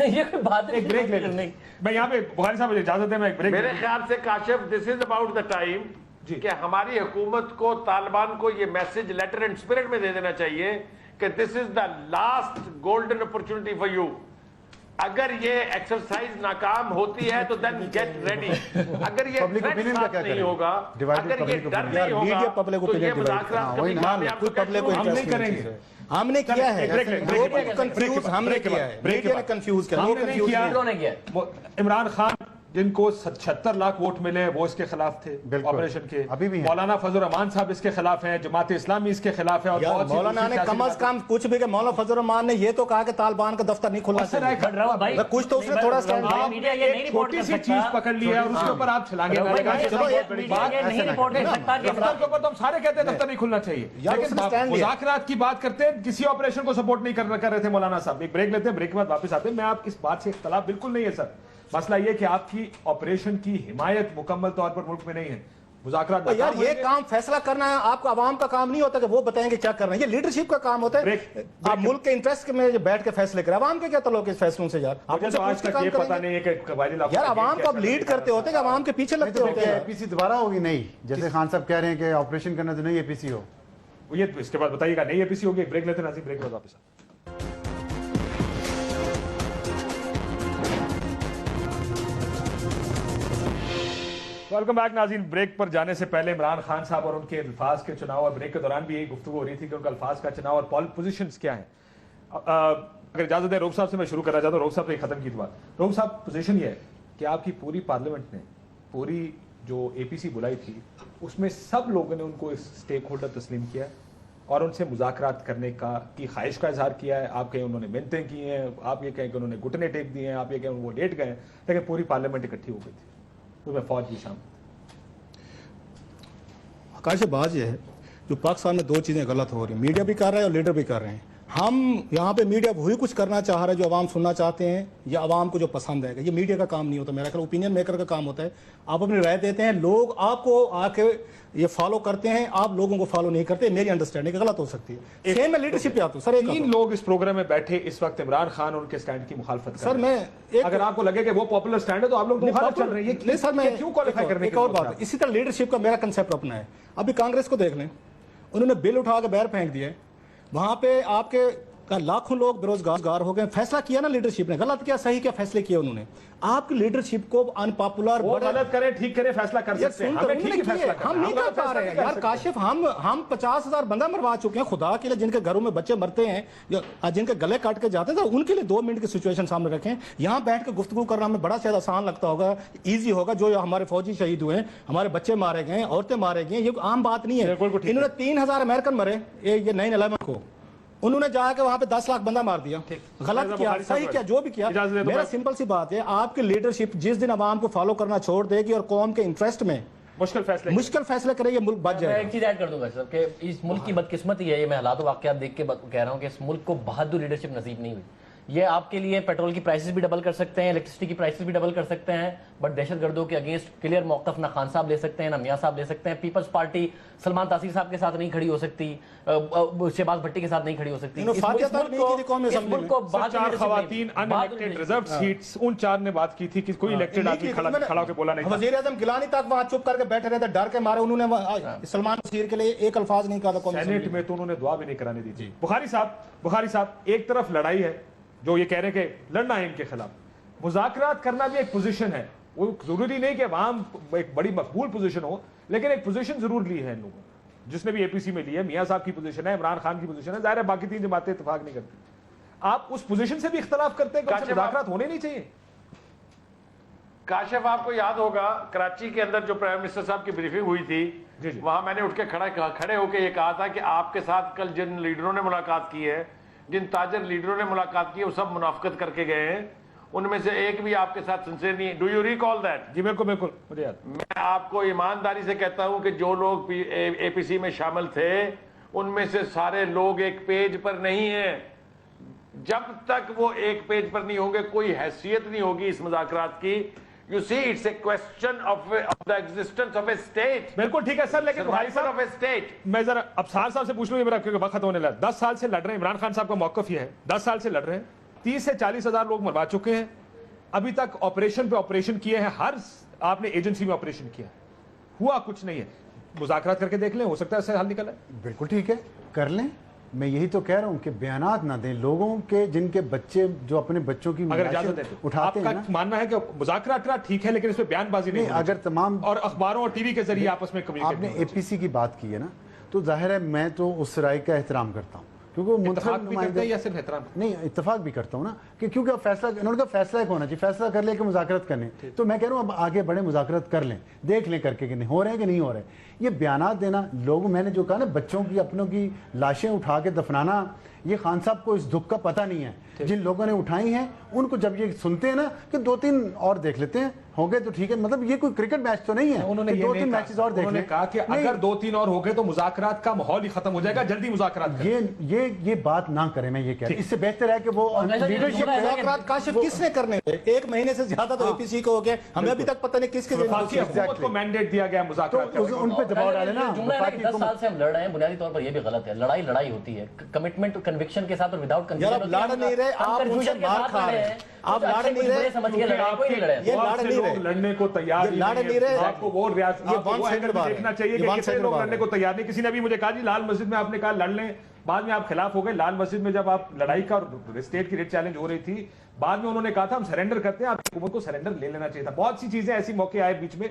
D: یہ کوئی بات ہے؟
A: ایک بریک لے لیں. میں یہاں پہ بخاری صاحب مجھے اجازت دیں، میں ایک بریک.
C: میرے خیال سے کاشف دس از اباؤٹ دا ٹائم کہ ہماری حکومت کو طالبان کو یہ میسج لیٹر اینڈ اسپرٹ میں دے دینا چاہیے کہ this is the last golden opportunity for you. اگر یہ ایکسرسائز ناکام ہوتی ہے تو دین گیٹ ریڈی. اگر یہ نہیں ہوگا، اگر یہ ڈر نہیں ہوگا تو یہ مذاکرات کبھی کامیاب
A: ہم نہیں کریں گے.
E: ہم نے کیا ہے کنفیوز، ہم نے کیا ہے، میڈیا نے کنفیوز کیا.
A: عمران خان جن کو 76 لاکھ ووٹ ملے وہ اس کے خلاف تھے آپریشن کے. مولانا فضل الرحمان صاحب اس کے خلاف ہیں، جماعت اسلامی اس کے خلاف ہے. اور
E: مولانا نے کم از کم کچھ بھی کہ مولانا فضل الرحمان نے یہ تو کہا کہ طالبان کا دفتر نہیں کھلنا چاہیے. کچھ تو اس نے تھوڑا
A: چھوٹی سی چیز پکڑ لی ہے اور اس کے اوپر آپ چھلانگے مارے گا. دفتر کے اوپر تو ہم سارے کہتے ہیں دفتر نہیں کھلنا چاہیے، لیکن مذاکرات کی بات کرتے ہیں. کسی آپریشن کو سپورٹ نہیں کر رہے تھے مولانا صاحب. ایک بریک لیتے ہیں، بریک کے بعد واپس آتے ہیں. میں آپ اس بات سے اختلاف بالکل نہیں ہے سر. مسئلہ یہ کہ آپ کی آپریشن کی حمایت مکمل طور پر ملک میں نہیں ہے. مذاکرات
E: یار یہ کام فیصلہ کرنا ہے آپ کا، عوام کا کام نہیں ہوتا کہ وہ بتائیں گے کیا کر رہے ہیں. یہ لیڈرشپ کا کام ہوتا ہے. آپ ملک کے انٹرسٹ میں بیٹھ کے فیصلے کریں. عوام کے کیا تعلق ہے اس فیصلوں سے یار؟ آپ
A: آج تک یہ پتہ نہیں ہے کہ قبائلی علاقوں
E: یار عوام کو آپ لیڈ کرتے ہوتے ہیں کہ عوام کے پیچھے لگتے ہوتے ہیں.
B: اے پی سی دوبارہ ہوگی نہیں، جیسے خان صاحب کہہ رہے ہیں کہ آپریشن کرنا تو نہیں اے پی سی ہو.
A: یہ اس کے بعد بتائیے گا. نہیں اے پی سی ہوگی. ایک بریک لیتے ہیں ناظرین، بریک کے بعد واپس. ویلکم بیک ناظرین. بریک پر جانے سے پہلے عمران خان صاحب اور ان کے الفاظ کے چناؤ، اور بریک کے دوران بھی یہی گفتگو ہو رہی تھی کہ ان کا الفاظ کا چناؤ اور پوزیشنز کیا ہیں. اگر اجازت ہے روف صاحب سے میں شروع کرنا چاہتا ہوں. روف صاحب نے ختم کی بات. روف صاحب پوزیشن یہ ہے کہ آپ کی پوری پارلیمنٹ نے پوری جو اے پی سی بلائی تھی اس میں سب لوگوں نے ان کو اسٹیک ہولڈر تسلیم کیا ہے اور ان سے مذاکرات کرنے کی خواہش کا اظہار کیا ہے. آپ کہیں انہوں نے منتیں کی ہیں، آپ یہ کہیں کہ انہوں نے گھٹنے ٹیک دیے ہیں، آپ یہ کہیں وہ لیٹ گئے ہیں، لیکن پوری پارلیمنٹ اکٹھی ہو گئی تھی. تو میں فوج بھی شامل.
E: آکاش بات یہ ہے جو پاکستان میں دو چیزیں غلط ہو رہی ہیں، میڈیا بھی کر رہا ہے اور لیڈر بھی کر رہے ہیں. ہم یہاں پہ میڈیا وہی کچھ کرنا چاہ رہا ہے جو عوام سننا چاہتے ہیں یا عوام کو جو پسند ہے. یہ میڈیا کا کام نہیں ہوتا, میرا خیال اوپینین میکر کا کام ہوتا ہے. آپ اپنی رائے دیتے ہیں, لوگ آپ کو آ کے یہ فالو کرتے ہیں, آپ لوگوں کو فالو نہیں کرتے. میری انڈرسٹینڈنگ غلط ہو سکتی ہے. سیم میں لیڈرشپ پہ آتا ہوں سر.
A: تین لوگ اس پروگرام میں بیٹھے اس وقت عمران خان ان کے سٹینڈ کی مخالفت کر
E: سر
A: رہے ہیں.
E: میں
A: اگر آپ کو لگے کہ وہ پاپولر سٹینڈ ہے تو آپ لوگ مخالف چل رہے ہیں.
E: نہیں سر, میں
A: کیوں کوالیفائی کرنے
E: ایک اور بات, اسی طرح لیڈرشپ کا میرا کنسیپٹ اپنا ہے. ابھی کانگریس کو دیکھ لیں, انہوں نے بل اٹھا کے باہر پھینک دیا ہے. وہاں پہ آپ کے لاکھوں لوگ بے روزگار ہو گئے. فیصلہ کیا نا لیڈرشپ نے, غلط کیا صحیح کیا فیصلے کیے انہوں نے. آپ کی لیڈرشپ کو ان پاپولر
A: وہ غلط کریں ٹھیک کریں فیصلہ کر سکتے ہیں, ہمیں ٹھیک ہی فیصلہ کرنا ہے.
E: ہم نہیں کر پا رہے ہیں یار کاشف. ہم 50,000 بندہ مروا چکے ہیں خدا کے لیے. جن کے گھروں میں بچے مرتے ہیں یا جن کے گلے کاٹ کے جاتے ہیں, ان کے لیے 2 منٹ کی سچویشن سامنے رکھیں. یہاں بیٹھ کے گفتگو کرنا ہمیں بڑا شاید آسان لگتا ہوگا, ایزی ہوگا. جو ہمارے فوجی شہید ہوئے ہیں, ہمارے بچے مارے گئے ہیں, عورتیں مارے گئے ہیں, یہ عام بات نہیں ہے. انہوں نے 3,000 امریکن مرے یہ 9/11 کو, انہوں نے جا کے وہاں پہ 10 لاکھ بندہ مار دیا. غلط کیا صحیح کیا جو بھی کیا. میرا سمپل سی بات ہے, آپ کی لیڈرشپ جس دن عوام کو فالو کرنا چھوڑ دے گی اور قوم کے انٹرسٹ میں مشکل فیصلے کرے, یہ ملک بچ جائے گا.
D: میں ایک چیز ایڈ کر دوں گا سر کہ اس ملک کی بدقسمتی ہے, یہ میں حالات و واقعات دیکھ کے کہہ رہا ہوں کہ اس ملک کو بہادر لیڈرشپ نصیب نہیں ہوئی. یہ آپ کے لیے پیٹرول کی پرائسز بھی ڈبل کر سکتے ہیں, الیکٹرسٹی کی پرائسز بھی ڈبل کر سکتے ہیں, بٹ دہشت گردوں کے اگینسٹ کلیئر موقف نہ خان صاحب لے سکتے ہیں نہ میاں صاحب لے سکتے ہیں. پیپلز پارٹی سلمان تاثیر صاحب کے ساتھ نہیں کھڑی ہو سکتی, شہباز بھٹی کے ساتھ نہیں کھڑی ہو سکتی. اس ملک کو
A: 4 خواتین ان الیکٹڈ ریزرو سیٹس, ان 4 نے بات کی تھی کہ کوئی الیکٹڈ آدمی کھڑا ہو کے بولا نہیں.
E: وزیر اعظم گیلانی تک وہاں چپ کر کے بیٹھے رہتے, ڈر کے مارے. انہوں نے سلمان تاثیر کے لیے ایک الفاظ نہیں کہا تھا.
A: سینیٹ میں تو انہوں نے دعا بھی نہیں کرانے دی تھی. بخاری صاحب ایک طرف لڑائی ہے جو یہ کہہ رہے ہیں کہ لڑنا ہے ان کے خلاف, مذاکرات کرنا بھی ایک پوزیشن ہے. وہ ضروری نہیں کہ وہاں ایک بڑی مقبول پوزیشن ہو, لیکن ایک پوزیشن ضرور لی ہے ان لوگوں, جس نے بھی اے پی سی میں لی ہے. میاں صاحب کی پوزیشن ہے, عمران خان کی پوزیشن ہے, ظاہر ہے باقی 3 جماعتیں اتفاق نہیں کرتی. آپ اس پوزیشن سے بھی اختلاف کرتے ہیں کہ مذاکرات ہونے نہیں چاہیے.
C: کاشف آپ کو یاد ہوگا کراچی کے اندر جو پرائم منسٹر صاحب کی بریفنگ ہوئی تھی, وہاں میں نے اٹھ کے کھڑے ہو کے یہ کہا تھا کہ آپ کے ساتھ کل جن لیڈروں نے ملاقات کی ہے, جن تاجر لیڈروں نے ملاقات کی ہے, وہ سب منافقت کر کے گئے ہیں. ان میں سے ایک بھی آپ کے ساتھ سنسیئر نہیں ہے. Do you recall that?
A: جی بالکل مجھے یاد.
C: میں آپ کو ایمانداری سے کہتا ہوں کہ جو لوگ اے پی سی میں شامل تھے, ان میں سے سارے لوگ ایک پیج پر نہیں ہیں. جب تک وہ ایک پیج پر نہیں ہوں گے, کوئی حیثیت نہیں ہوگی اس مذاکرات کی. You see, it's a question of the existence of a state.
A: بالکل ٹھیک ہے سر, لیکن بھائی صاحب میں ذرا ابصار صاحب سے پوچھ لوں, میرا کیونکہ وقت ہونے لگا. 10 سال سے لڑ رہے ہیں, عمران خان صاحب کا موقف یہ ہے 10 سال سے لڑ رہے ہیں, 30 سے 40 ہزار لوگ مروا چکے ہیں. ابھی تک آپریشن پہ آپریشن کیے ہیں, ہر آپ نے ایجنسی میں آپریشن کیا, ہوا کچھ نہیں ہے. مذاکرات کر کے دیکھ لیں, ہو سکتا ہے اس سے حل نکل ہے.
B: بالکل ٹھیک ہے, کر لیں. میں یہی تو کہہ رہا ہوں کہ بیانات نہ دیں لوگوں کے, جن کے بچے جو اپنے بچوں کی
A: اگر اجازت ہے تو
B: اٹھاتے ہیں.
A: آپ کا ماننا ہے کہ مذاکرات ٹھیک ہے لیکن اس پہ بیان بازی نہیں,
B: اگر تمام
A: اور اخباروں اور ٹی وی کے ذریعے آپس میں
B: آپ نے اے پی سی کی بات کی ہے نا, تو ظاہر ہے میں تو اس رائے کا احترام کرتا ہوں, کیونکہ وہ
A: اتفاق بھی کرتے ہیں یا صرف احترام؟
B: نہیں, اتفاق بھی کرتا ہوں نا, کہ کیونکہ فیصلہ انہوں نے کہا فیصلہ ایک ہونا چاہیے, فیصلہ کر لیں کہ مذاکرات کرنے. تو میں کہہ رہا ہوں اب آگے بڑے مذاکرات کر لیں, دیکھ لیں کر کے کہ نہیں ہو رہے ہیں کہ نہیں ہو رہے. یہ بیانات دینا لوگ, میں نے جو کہا نا بچوں کی اپنوں کی لاشیں اٹھا کے دفنانا, یہ خان صاحب کو اس دکھ کا پتہ نہیں ہے. جن لوگوں نے اٹھائی ہیں ان کو جب یہ سنتے ہیں نا کہ 2-3 اور دیکھ لیتے ہیں, ہو گئے تو ٹھیک ہے. مطلب یہ کوئی کرکٹ میچ تو نہیں ہے,
A: انہوں نے
B: 2-3 میچز اور دیکھ لیں.
A: کہا کہ اگر 2-3 اور ہو گئے تو مذاکرات کا ماحول ہی ختم ہو جائے گا, جلدی مذاکرات کریں.
B: یہ بات نہ کریں, میں یہ کہہ رہا ہوں. اس سے بہتر ہے کہ وہ لیڈرشپ
E: مذاکرات کاشف کس نے کرنے تھے؟ 1 مہینے سے زیادہ تو اے پی سی کو ہو گیا, ہمیں ابھی تک پتہ نہیں کس کے
A: حکومت کو مینڈیٹ دیا گیا مذاکرات کرنے.
B: ان پہ دباؤ ڈالے نا.
D: 10 سال سے ہم لڑ رہے ہیں, بنیادی طور پر یہ بھی غلط ہے. لڑائی ہوتی ہے کمٹمنٹ کنوکشن کے ساتھ اور وداؤٹ کنوکشن.
E: لڑ نہیں رہے آپ, ان سے مار کھا رہے ہیں. آپ لڑ نہیں رہے,
A: یہ لڑ نہیں رہے, لڑنے کو تیار نہیں رہے. آپ کو وہ دیکھنا چاہیے کہ کتنے لوگ لڑنے کو تیار نہیں. کسی نے بھی مجھے کہا جی لال مسجد میں آپ نے کہا لڑ لیں, بعد میں آپ خلاف ہو گئے. لال مسجد میں جب آپ لڑائی کا اسٹیٹ کی ریٹ چیلنج ہو رہی تھی, بعد میں انہوں نے کہا تھا ہم سرنڈر کرتے ہیں, آپ حکومت کو سرنڈر لے لینا چاہیے تھا. بہت سی چیزیں ایسی موقع آئے بیچ میں